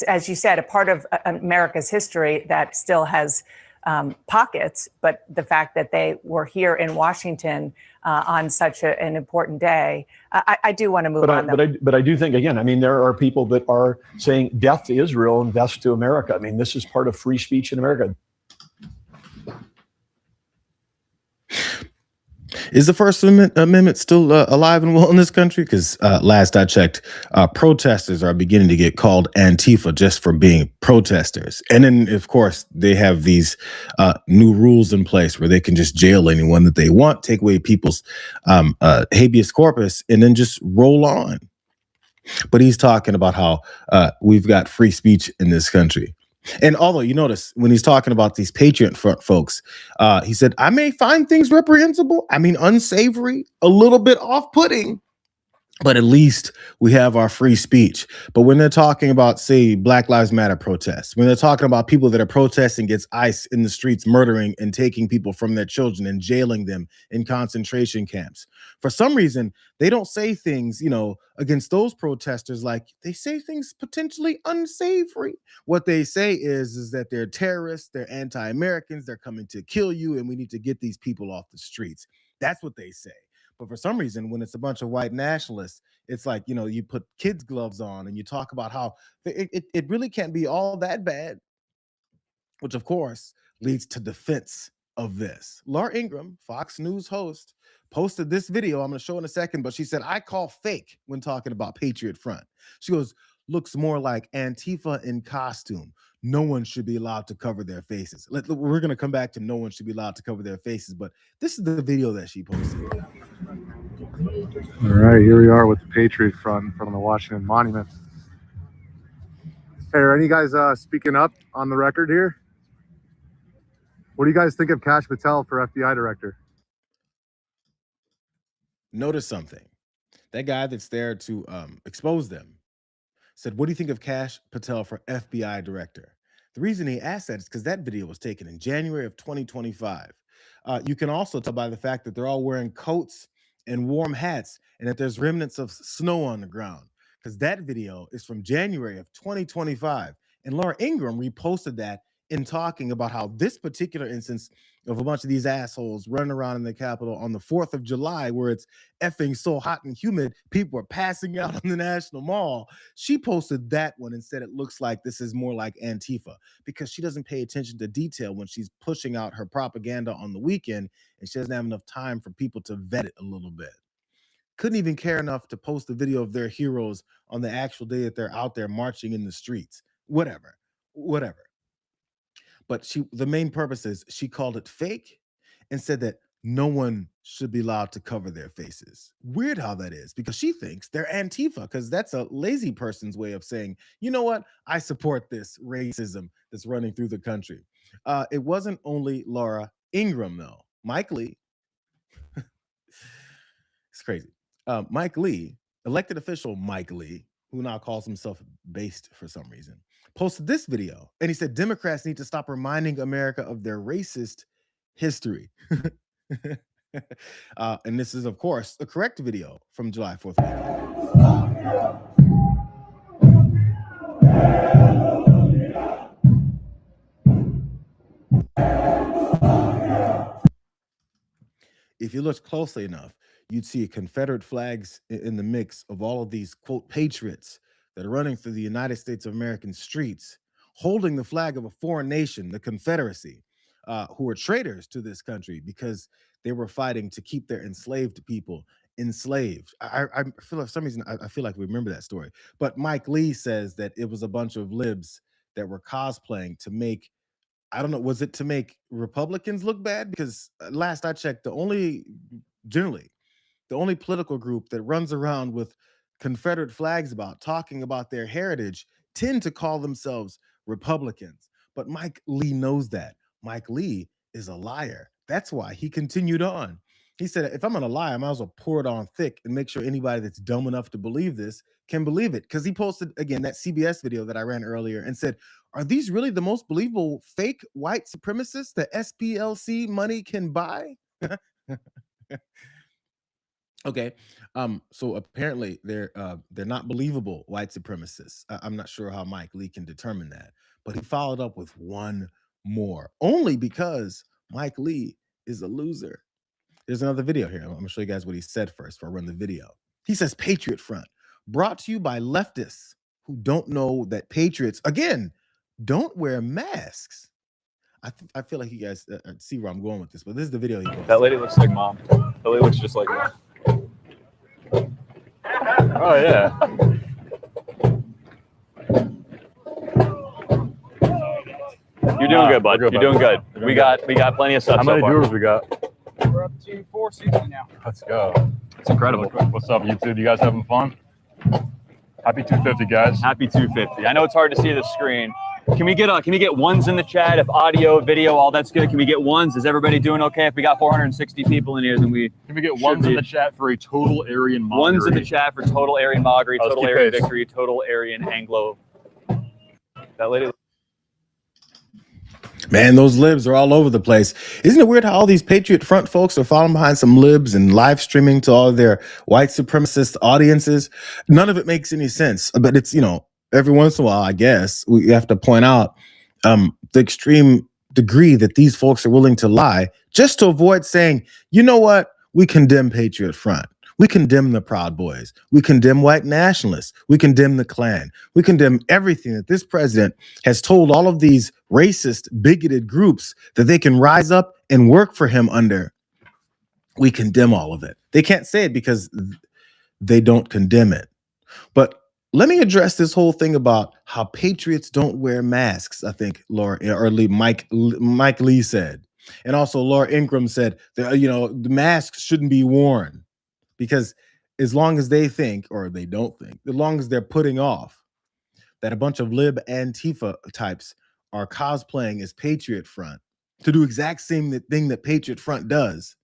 as you said, a part of America's history that still has pockets, but the fact that they were here in Washington on such an important day, I do want to move on. But I do think, again, I mean, there are people that are saying death to Israel and death to America. I mean, this is part of free speech in America. Is the First Amendment still alive and well in this country? Because last I checked, protesters are beginning to get called Antifa just for being protesters. And then, of course, they have these new rules in place where they can just jail anyone that they want, take away people's habeas corpus, and then just roll on. But he's talking about how we've got free speech in this country. And although you notice when he's talking about these Patriot Front folks, he said, I may find things reprehensible. I mean, unsavory, a little bit off-putting, but at least we have our free speech. But when they're talking about, say, Black Lives Matter protests, when they're talking about people that are protesting against ICE in the streets, murdering and taking people from their children and jailing them in concentration camps, for some reason, they don't say things, against those protesters like they say things potentially unsavory. What they say is that they're terrorists, they're anti-Americans, they're coming to kill you, and we need to get these people off the streets. That's what they say. But for some reason, when it's a bunch of white nationalists, it's like, you put kids' gloves on and you talk about how it really can't be all that bad, which, of course, leads to defense of this. Laura Ingraham, Fox News host, posted this video I'm going to show in a second, but she said, I call fake when talking about Patriot Front. She goes, looks more like Antifa in costume. No one should be allowed to cover their faces. We're going to come back to no one should be allowed to cover their faces, but this is the video that she posted. All right, here we are with the Patriot Front in front of the Washington Monument. Hey, are any guys speaking up on the record here? What do you guys think of Kash Patel for FBI director? Notice something. That guy that's there to expose them said, what do you think of Kash Patel for FBI director? The reason he asked that is because that video was taken in January of 2025. You can also tell by the fact that they're all wearing coats and warm hats and that there's remnants of snow on the ground, because that video is from January of 2025. And Laura Ingraham reposted that in talking about how this particular instance of a bunch of these assholes running around in the Capitol on the 4th of July, where it's effing so hot and humid, people are passing out on the National Mall. She posted that one and said it looks like this is more like Antifa, because she doesn't pay attention to detail when she's pushing out her propaganda on the weekend, and she doesn't have enough time for people to vet it a little bit. Couldn't even care enough to post a video of their heroes on the actual day that they're out there marching in the streets. Whatever. But the main purpose is she called it fake and said that no one should be allowed to cover their faces. Weird how that is, because she thinks they're Antifa, because that's a lazy person's way of saying, you know what? I support this racism that's running through the country. It wasn't only Laura Ingraham, though. Mike Lee, it's crazy. Mike Lee, elected official Mike Lee, who now calls himself based for some reason, posted this video, and he said Democrats need to stop reminding America of their racist history. And this is, of course, the correct video from July 4th weekend. If you look closely enough, you'd see Confederate flags in the mix of all of these, quote, patriots that are running through the United States of American streets, holding the flag of a foreign nation, the Confederacy, who were traitors to this country because they were fighting to keep their enslaved people enslaved. I feel for some reason, I feel like we remember that story. But Mike Lee says that it was a bunch of libs that were cosplaying to make, I don't know, was it to make Republicans look bad? Because last I checked, the only political group that runs around with Confederate flags talking about their heritage tend to call themselves Republicans. But Mike Lee knows that. Mike Lee is a liar. That's why he continued on. He said, if I'm going to lie, I might as well pour it on thick and make sure anybody that's dumb enough to believe this can believe it. Because he posted, again, that CBS video that I ran earlier and said, are these really the most believable fake white supremacists that SPLC money can buy? Okay. So apparently they're not believable white supremacists. I'm not sure how Mike Lee can determine that, but he followed up with one more, only because Mike Lee is a loser. There's another video here. I'm gonna show you guys what he said first before I run the video. He says Patriot Front, brought to you by leftists who don't know that patriots, again, don't wear masks. I feel like you guys see where I'm going with this, but this is the video he posted. That lady looks like mom. That lady looks just like mom. Oh yeah. You're doing good, bud. You're doing good. We got plenty of stuff. How many viewers we got? We're up to 460 now. Let's go. It's incredible. What's up, YouTube? You guys having fun? Happy 250, guys. Happy 250. I know it's hard to see the screen. Can we get ones in the chat? If audio, video, all that's good, can we get ones? Is everybody doing okay? If we got 460 people in here, then can we get ones in the chat for a total Aryan mockery? Ones in the chat for total Aryan mockery, total Aryan victory, total Aryan Anglo. That lady. Man, those libs are all over the place. Isn't it weird how all these Patriot Front folks are following behind some libs and live streaming to all their white supremacist audiences? None of it makes any sense. But it's, every once in a while, I guess, we have to point out the extreme degree that these folks are willing to lie just to avoid saying, you know what? We condemn Patriot Front. We condemn the Proud Boys. We condemn white nationalists. We condemn the Klan. We condemn everything that this president has told all of these racist, bigoted groups that they can rise up and work for him under. We condemn all of it. They can't say it because they don't condemn it. But let me address this whole thing about how patriots don't wear masks. I think Mike Lee said, and also Laura Ingraham said that the masks shouldn't be worn. Because as long as they think, or they don't think, as long as they're putting off that a bunch of lib Antifa types are cosplaying as Patriot Front to do exact same thing that Patriot Front does,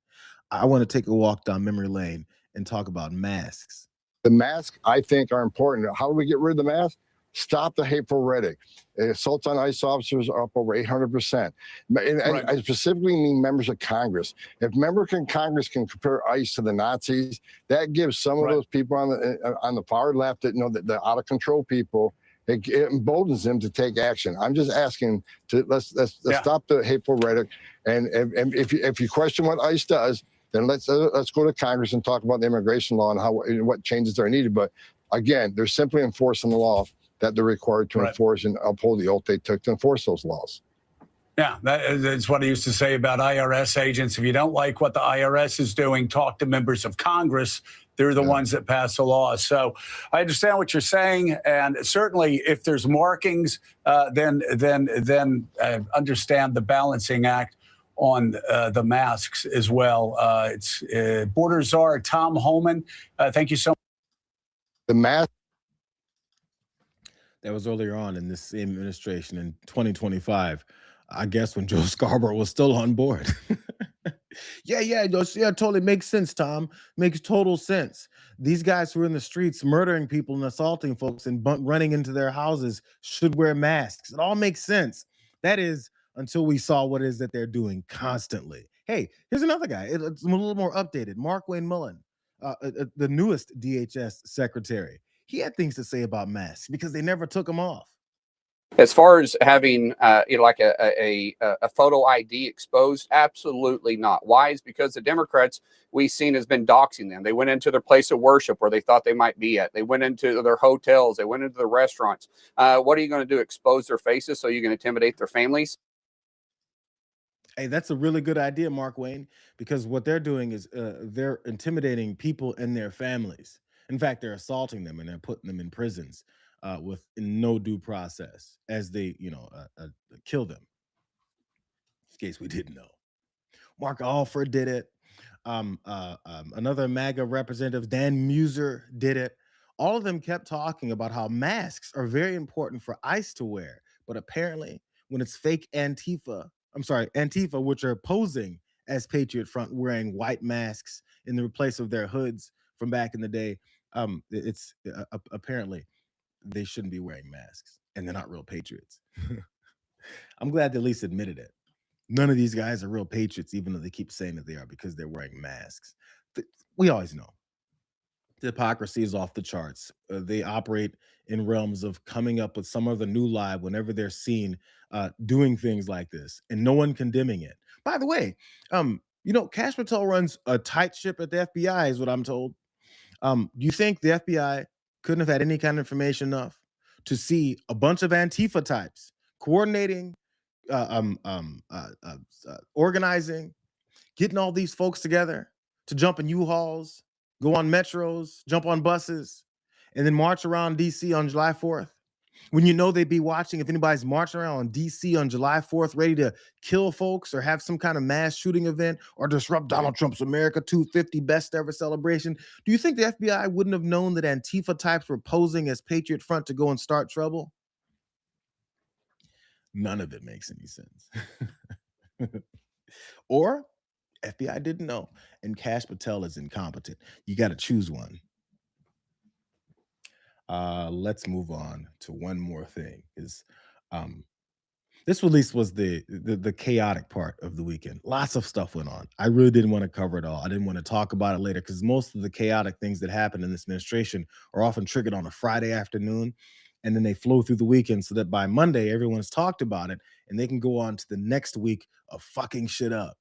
I want to take a walk down memory lane and talk about masks. The masks, I think, are important. How do we get rid of the mask? Stop the hateful rhetoric. Assaults on ICE officers are up over 800%. And I specifically mean members of Congress. If members of Congress can compare ICE to the Nazis, that gives some of those people on the far left that know that the out of control people, it emboldens them to take action. I'm just asking to let's stop the hateful rhetoric. And if you question what ICE does, then let's go to Congress and talk about the immigration law and what changes are needed. But again, they're simply enforcing the law that they're required to enforce and uphold the oath they took to enforce those laws. Yeah, that's what I used to say about IRS agents. If you don't like what the IRS is doing, talk to members of Congress. They're the ones that pass the laws. So I understand what you're saying, and certainly if there's markings, then understand the balancing act on the masks as well. It's Border Czar Tom Homan. Thank you so much. The mask. That was earlier on in this same administration in 2025, I guess, when Joe Scarborough was still on board. Yeah, totally makes sense, Tom. Makes total sense. These guys who are in the streets murdering people and assaulting folks and running into their houses should wear masks. It all makes sense. That is until we saw what it is that they're doing constantly. Hey, here's another guy. It's a little more updated. Mark Wayne Mullen, the newest DHS secretary. He had things to say about masks because they never took them off. As far as having like a photo ID exposed, absolutely not. Why? Is because the Democrats we've seen has been doxing them. They went into their place of worship where they thought they might be at. They went into their hotels. They went into the restaurants. What are you going to do? Expose their faces so you can intimidate their families? Hey, that's a really good idea, Mark Wayne, because what they're doing is they're intimidating people and their families. In fact, they're assaulting them and they're putting them in prisons with no due process as they, kill them. In case we didn't know. Mark Alford did it. Another MAGA representative, Dan Muser, did it. All of them kept talking about how masks are very important for ICE to wear. But apparently, when it's fake Antifa, which are posing as Patriot Front wearing white masks in the place of their hoods from back in the day. It's apparently they shouldn't be wearing masks, and they're not real patriots. I'm glad they at least admitted it. None of these guys are real patriots, even though they keep saying that they are because they're wearing masks. We always know the hypocrisy is off the charts. They operate in realms of coming up with some other new lie whenever they're seen doing things like this, and no one condemning it. By the way, Cash Patel runs a tight ship at the FBI, is what I'm told. Do you think the FBI couldn't have had any kind of information enough to see a bunch of Antifa types coordinating, organizing, getting all these folks together to jump in U-Hauls, go on metros, jump on buses, and then march around DC on July 4th? When you know they'd be watching if anybody's marching around DC on July 4th ready to kill folks or have some kind of mass shooting event or disrupt Donald Trump's America 250 best ever celebration. Do you think the FBI wouldn't have known that Antifa types were posing as Patriot Front to go and start trouble? None of it makes any sense. Or FBI didn't know, and Cash Patel is incompetent. You got to choose one. Let's move on to one more thing. This release was the chaotic part of the weekend. Lots of stuff went on. I really didn't want to cover it all. I didn't want to talk about it later because most of the chaotic things that happen in this administration are often triggered on a Friday afternoon, and then they flow through the weekend so that by Monday, everyone's talked about it, and they can go on to the next week of fucking shit up.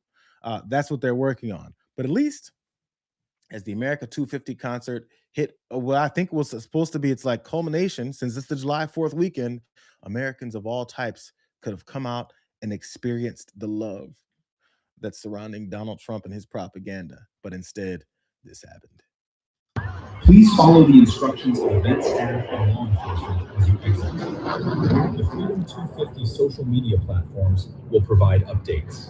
That's what they're working on. But at least as the America 250 concert hit what I think was supposed to be its like culmination, since it's the July 4th weekend, Americans of all types could have come out and experienced the love that's surrounding Donald Trump and his propaganda. But instead, this happened. Please follow the instructions of event staff and law enforcement as you exit. The Freedom 250 social media platforms will provide updates.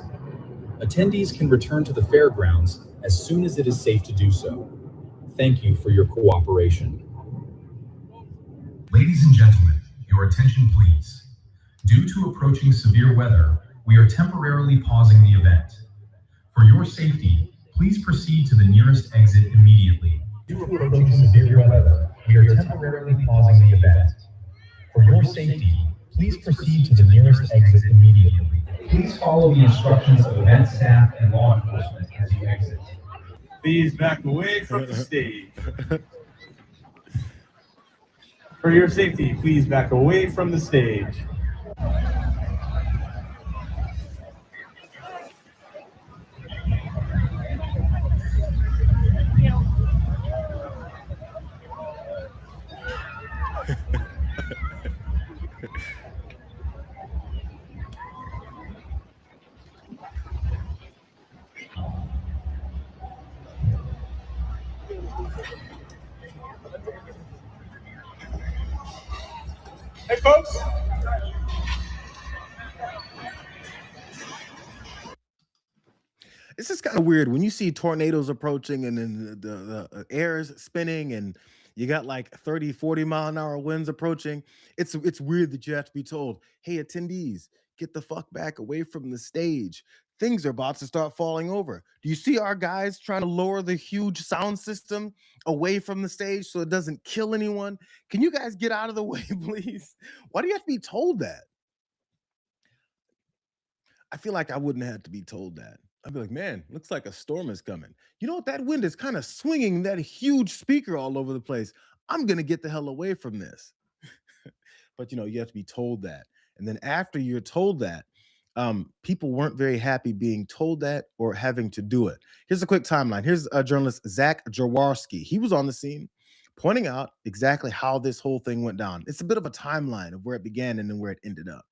Attendees can return to the fairgrounds as soon as it is safe to do so. Thank you for your cooperation. Ladies and gentlemen, your attention please. Due to approaching severe weather, we are temporarily pausing the event. For your safety, please proceed to the nearest exit immediately. Due to approaching severe weather, we are temporarily pausing the event. For your safety, please proceed to the nearest exit immediately. Please follow the instructions of event staff and law enforcement as you exit. Please back away from the stage. For your safety, please back away from the stage. Hey, folks. It's just kind of weird when you see tornadoes approaching and then the air is spinning and you got like 30, 40 mile an hour winds approaching. It's weird that you have to be told, hey, attendees, get the fuck back away from the stage. Things are about to start falling over. Do you see our guys trying to lower the huge sound system away from the stage so it doesn't kill anyone? Can you guys get out of the way, please? Why do you have to be told that? I feel like I wouldn't have to be told that. I'd be like, man, looks like a storm is coming. You know what? That wind is kind of swinging that huge speaker all over the place. I'm going to get the hell away from this. But, you have to be told that. And then after you're told that, people weren't very happy being told that or having to do it. Here's a quick timeline. Here's journalist Zach Jaworski. He was on the scene pointing out exactly how this whole thing went down. It's a bit of a timeline of where it began and then where it ended up.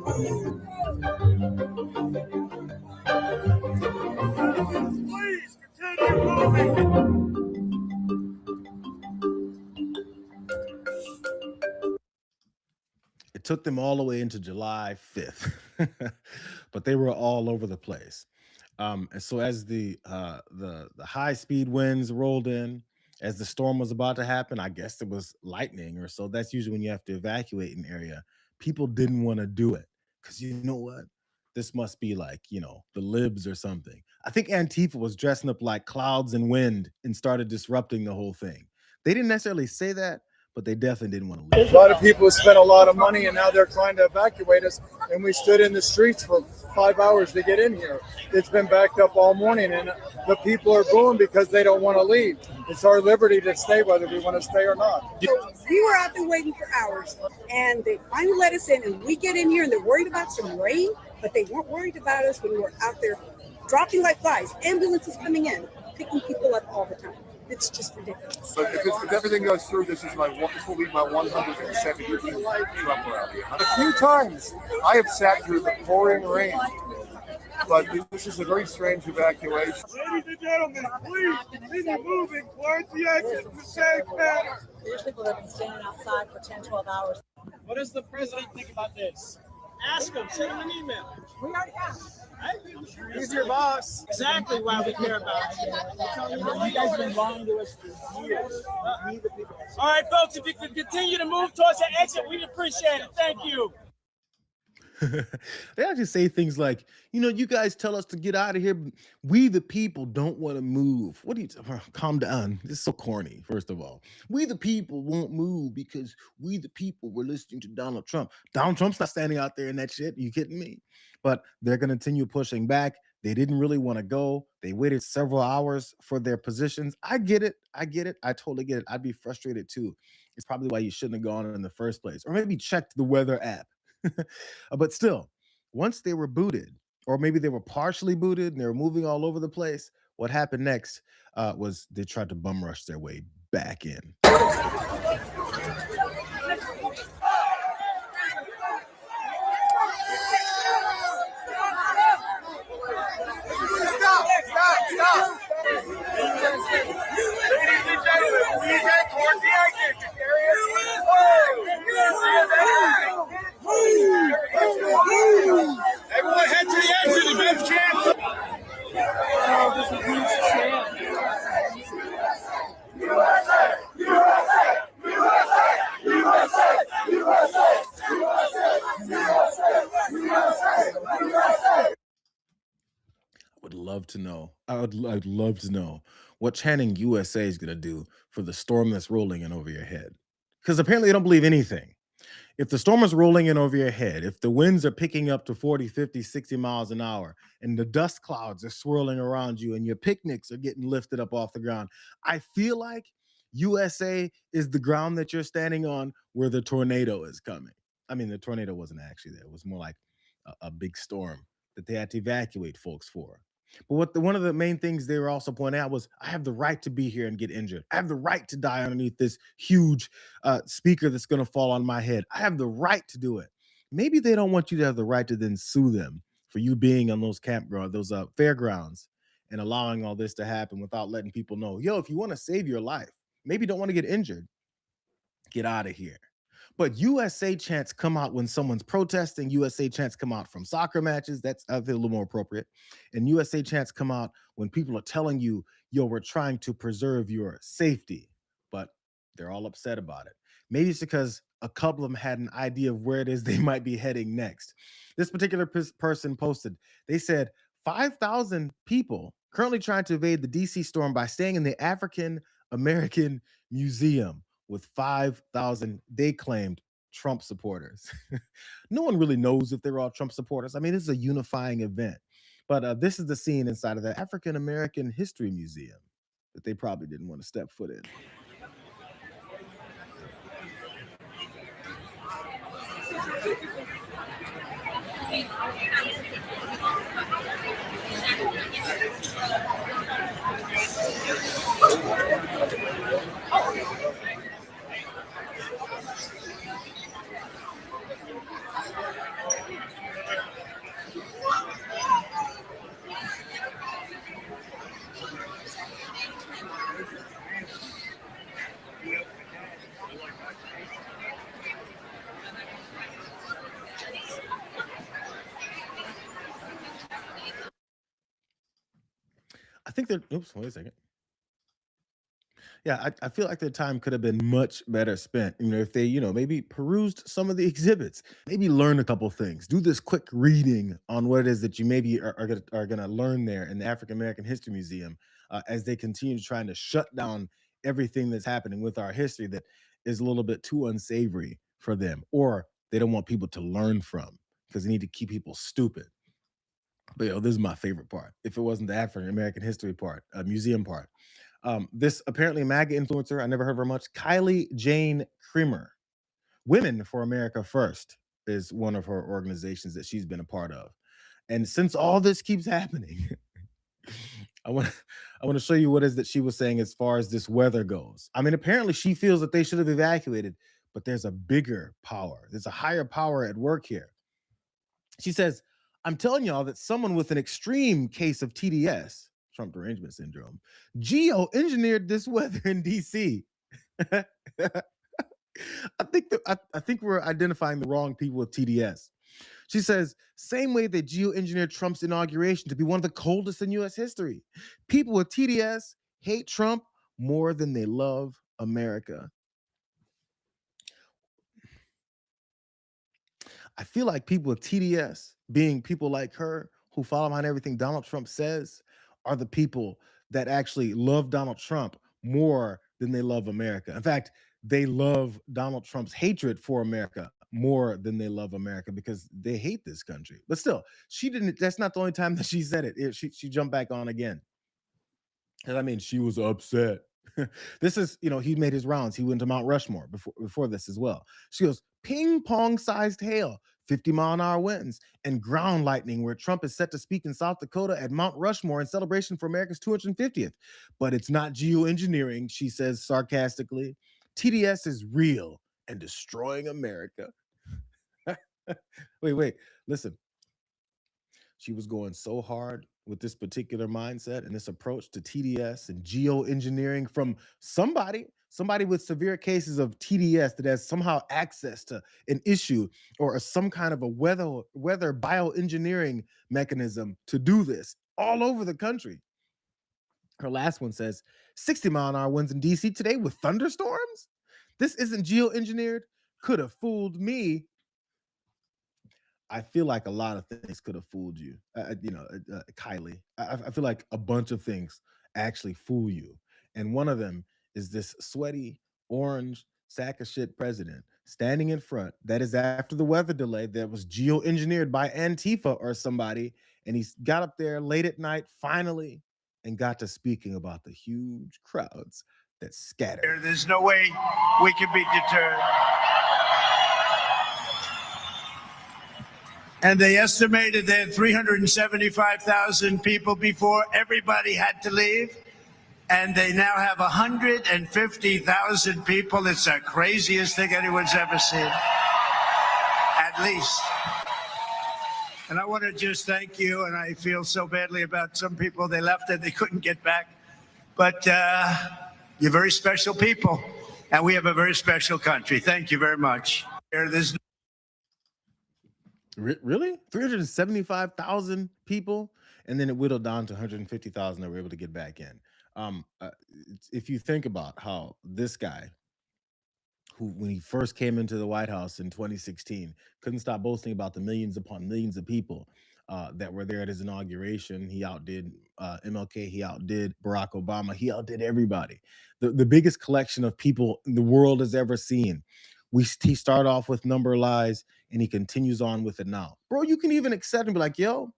Please continue moving. It took them all the way into July 5th, but they were all over the place. And so as the high speed winds rolled in, as the storm was about to happen, I guess it was lightning or so. That's usually when you have to evacuate an area. People didn't want to do it because you know what? This must be like, the libs or something. I think Antifa was dressing up like clouds and wind and started disrupting the whole thing. They didn't necessarily say that, but they definitely didn't want to leave. A lot of people spent a lot of money and now they're trying to evacuate us. And we stood in the streets for 5 hours to get in here. It's been backed up all morning and the people are booing because they don't want to leave. It's our liberty to stay whether we want to stay or not. We were out there waiting for hours and they finally let us in and we get in here and they're worried about some rain, but they weren't worried about us when we were out there dropping like flies. Ambulances coming in, picking people up all the time. It's just ridiculous. But if everything goes through, this will be my 170th Trump rally. A few times I have sat through the pouring rain, but this is a very strange evacuation. Ladies and gentlemen, please continue moving towards the exit in a safe manner. There's people that have been standing outside for 10, 12 hours. What does the president think about this? Ask him, send him an email. We already have. He's your boss. Exactly why we care about it. You guys have been lying to us for years. All right, folks, if you could continue to move towards the exit, we'd appreciate it. Thank you. They actually say things like, you guys tell us to get out of here. But we, the people, don't want to move. What do you calm down? This is so corny, first of all. We, the people, won't move because we, the people, were listening to Donald Trump. Donald Trump's not standing out there in that shit. Are you kidding me? But they're going to continue pushing back. They didn't really want to go. They waited several hours for their positions. I get it. I totally get it. I'd be frustrated too. It's probably why you shouldn't have gone in the first place. Or maybe checked the weather app. But still, once they were booted, or maybe they were partially booted and they were moving all over the place, what happened next was they tried to bum rush their way back in. Stop! Ladies and gentlemen, please head towards the exit. Everyone head to the exit. The best chance. This is a huge chant. USA! USA! USA! USA! USA! USA! USA! USA! Would love to know. I'd love to know what chanting USA is going to do for the storm that's rolling in over your head. Because apparently they don't believe anything. If the storm is rolling in over your head, if the winds are picking up to 40, 50, 60 miles an hour, and the dust clouds are swirling around you and your picnics are getting lifted up off the ground, I feel like USA is the ground that you're standing on where the tornado is coming. I mean, the tornado wasn't actually there. It was more like a big storm that they had to evacuate folks for. But one of the main things they were also pointing out was, I have the right to be here and get injured. I have the right to die underneath this huge speaker that's going to fall on my head. I have the right to do it. Maybe they don't want you to have the right to then sue them for you being on those those fairgrounds and allowing all this to happen without letting people know, if you want to save your life, maybe you don't want to get injured, get out of here. But USA chants come out when someone's protesting. USA chants come out from soccer matches. That's, I feel, a little more appropriate. And USA chants come out when people are telling you, we're trying to preserve your safety. But they're all upset about it. Maybe it's because a couple of them had an idea of where it is they might be heading next. This particular person posted, they said 5,000 people currently trying to evade the DC storm by staying in the African American Museum, with 5,000, they claimed, Trump supporters. No one really knows if they're all Trump supporters. I mean, this is a unifying event. But this is the scene inside of the African American History Museum that they probably didn't want to step foot in. think that, oops, wait a second. Yeah, I feel like their time could have been much better spent. If they, maybe perused some of the exhibits, maybe learn a couple things, do this quick reading on what it is that you maybe are gonna learn there in the African American History Museum, as they continue trying to shut down everything that's happening with our history that is a little bit too unsavory for them, or they don't want people to learn from because they need to keep people stupid. But this is my favorite part. If it wasn't the African American history part, museum part, this apparently MAGA influencer, I never heard of her much, Kylie Jane Creamer, Women for America First is one of her organizations that she's been a part of. And since all this keeps happening, I want I want to show you what is that she was saying as far as this weather goes. I mean, apparently she feels that they should have evacuated, but there's a bigger power. There's a higher power at work here. She says, I'm telling y'all that someone with an extreme case of TDS, Trump derangement syndrome, geo-engineered this weather in DC. I think we're identifying the wrong people with TDS. She says, same way they geo-engineered Trump's inauguration to be one of the coldest in US history. People with TDS hate Trump more than they love America. I feel like people with TDS, being people like her who follow behind everything Donald Trump says, are the people that actually love Donald Trump more than they love America. In fact, they love Donald Trump's hatred for America more than they love America because they hate this country. But still, she didn't. That's not the only time that she said it. She jumped back on again. And I mean, she was upset. This is, he made his rounds. He went to Mount Rushmore before this as well. She goes, ping pong sized hail, 50-mile-an-hour winds, and ground lightning, where Trump is set to speak in South Dakota at Mount Rushmore in celebration for America's 250th. But it's not geoengineering, she says sarcastically. TDS is real and destroying America. Wait, listen. She was going so hard with this particular mindset and this approach to TDS and geoengineering from somebody with severe cases of TDS that has somehow access to an issue or some kind of a weather bioengineering mechanism to do this all over the country. Her last one says 60-mile-an-hour winds in DC today with thunderstorms. This isn't geoengineered. Could have fooled me. I feel like a lot of things could have fooled you, Kylie. I feel like a bunch of things actually fool you. And one of them is this sweaty, orange, sack of shit president standing in front. That is after the weather delay that was geoengineered by Antifa or somebody. And he got up there late at night, finally, and got to speaking about the huge crowds that scattered. There's no way we can be deterred. And they estimated they had 375,000 people before everybody had to leave. And they now have 150,000 people. It's the craziest thing anyone's ever seen, at least. And I want to just thank you. And I feel so badly about some people. They left and they couldn't get back. But you're very special people. And we have a very special country. Thank you very much. There's Really? 375,000 people? And then it whittled down to 150,000 that were able to get back in. If you think about how this guy, who when he first came into the White House in 2016, couldn't stop boasting about the millions upon millions of people that were there at his inauguration. He outdid MLK, he outdid Barack Obama, he outdid everybody. The biggest collection of people the world has ever seen. He started off with number lies and he continues on with it now. Bro, you can even accept and be like, yo,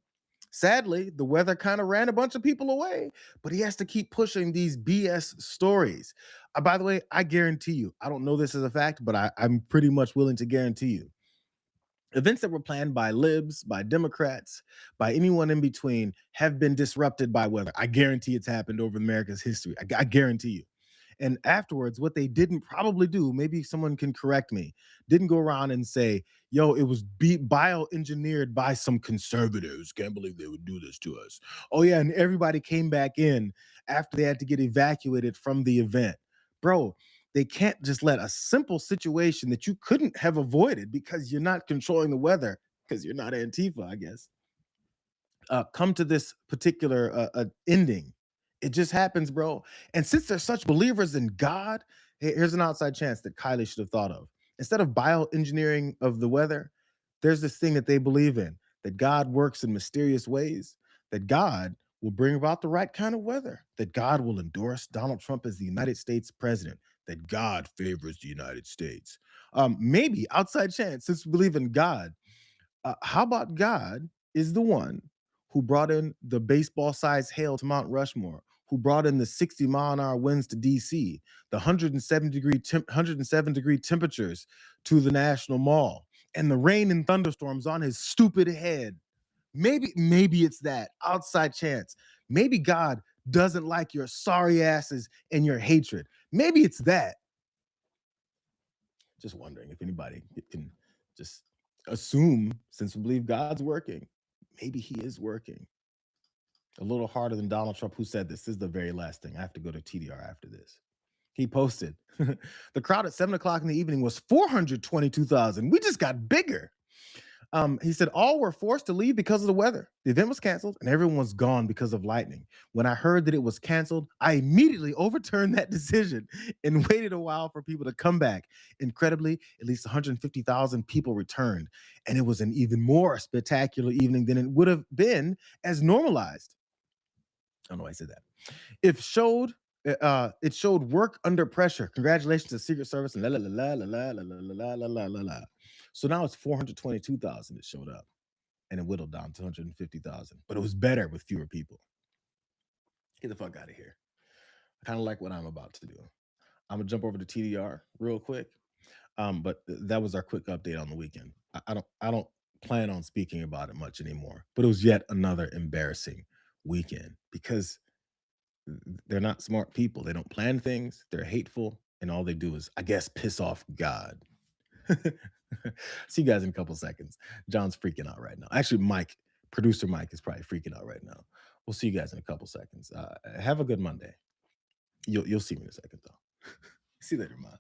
sadly, the weather kind of ran a bunch of people away, but he has to keep pushing these BS stories. By the way, I guarantee you, I don't know this as a fact, but I'm pretty much willing to guarantee you, events that were planned by libs, by Democrats, by anyone in between have been disrupted by weather. I guarantee it's happened over America's history. I guarantee you. And afterwards, what they didn't probably do, maybe someone can correct me, didn't go around and say, yo, it was bioengineered by some conservatives. Can't believe they would do this to us. Oh, yeah. And everybody came back in after they had to get evacuated from the event. Bro, they can't just let a simple situation that you couldn't have avoided because you're not controlling the weather, because you're not Antifa, I guess, come to this particular ending It just happens, bro. And since they're such believers in God, here's an outside chance that Kylie should have thought of. Instead of bioengineering of the weather, there's this thing that they believe in, that God works in mysterious ways, that God will bring about the right kind of weather, that God will endorse Donald Trump as the United States president, that God favors the United States. Maybe outside chance, since we believe in God, how about God is the one who brought in the baseball-sized hail to Mount Rushmore, who brought in the 60-mile-an-hour winds to DC, the 107-degree temperatures to the National Mall, and the rain and thunderstorms on his stupid head. Maybe it's that outside chance. Maybe God doesn't like your sorry asses and your hatred. Maybe it's that. Just wondering if anybody can just assume, since we believe God's working, maybe he is working. A little harder than Donald Trump, who said this. This is the very last thing. I have to go to TDR after this. He posted, the crowd at 7 o'clock in the evening was 422,000. We just got bigger. He said, all were forced to leave because of the weather. The event was canceled and everyone was gone because of lightning. When I heard that it was canceled, I immediately overturned that decision and waited a while for people to come back. Incredibly, at least 150,000 people returned. And it was an even more spectacular evening than it would have been as normalized. I don't know why I said that. It showed work under pressure. Congratulations to Secret Service and la la la la la la la la la la la la. So now it's 422,000 that showed up, and it whittled down to 150,000. But it was better with fewer people. Get the fuck out of here. I kind of like what I'm about to do. I'm gonna jump over to TDR real quick. But that was our quick update on the weekend. I don't plan on speaking about it much anymore. But it was yet another embarrassing weekend because they're not smart people. They don't plan things. They're hateful, and all they do is, I guess, piss off God. See you guys in a couple seconds. John's freaking out right now. Actually, Mike, producer Mike, is probably freaking out right now. We'll see you guys in a couple seconds. Have a good Monday. You'll see me in a second, though. See you later, Mike.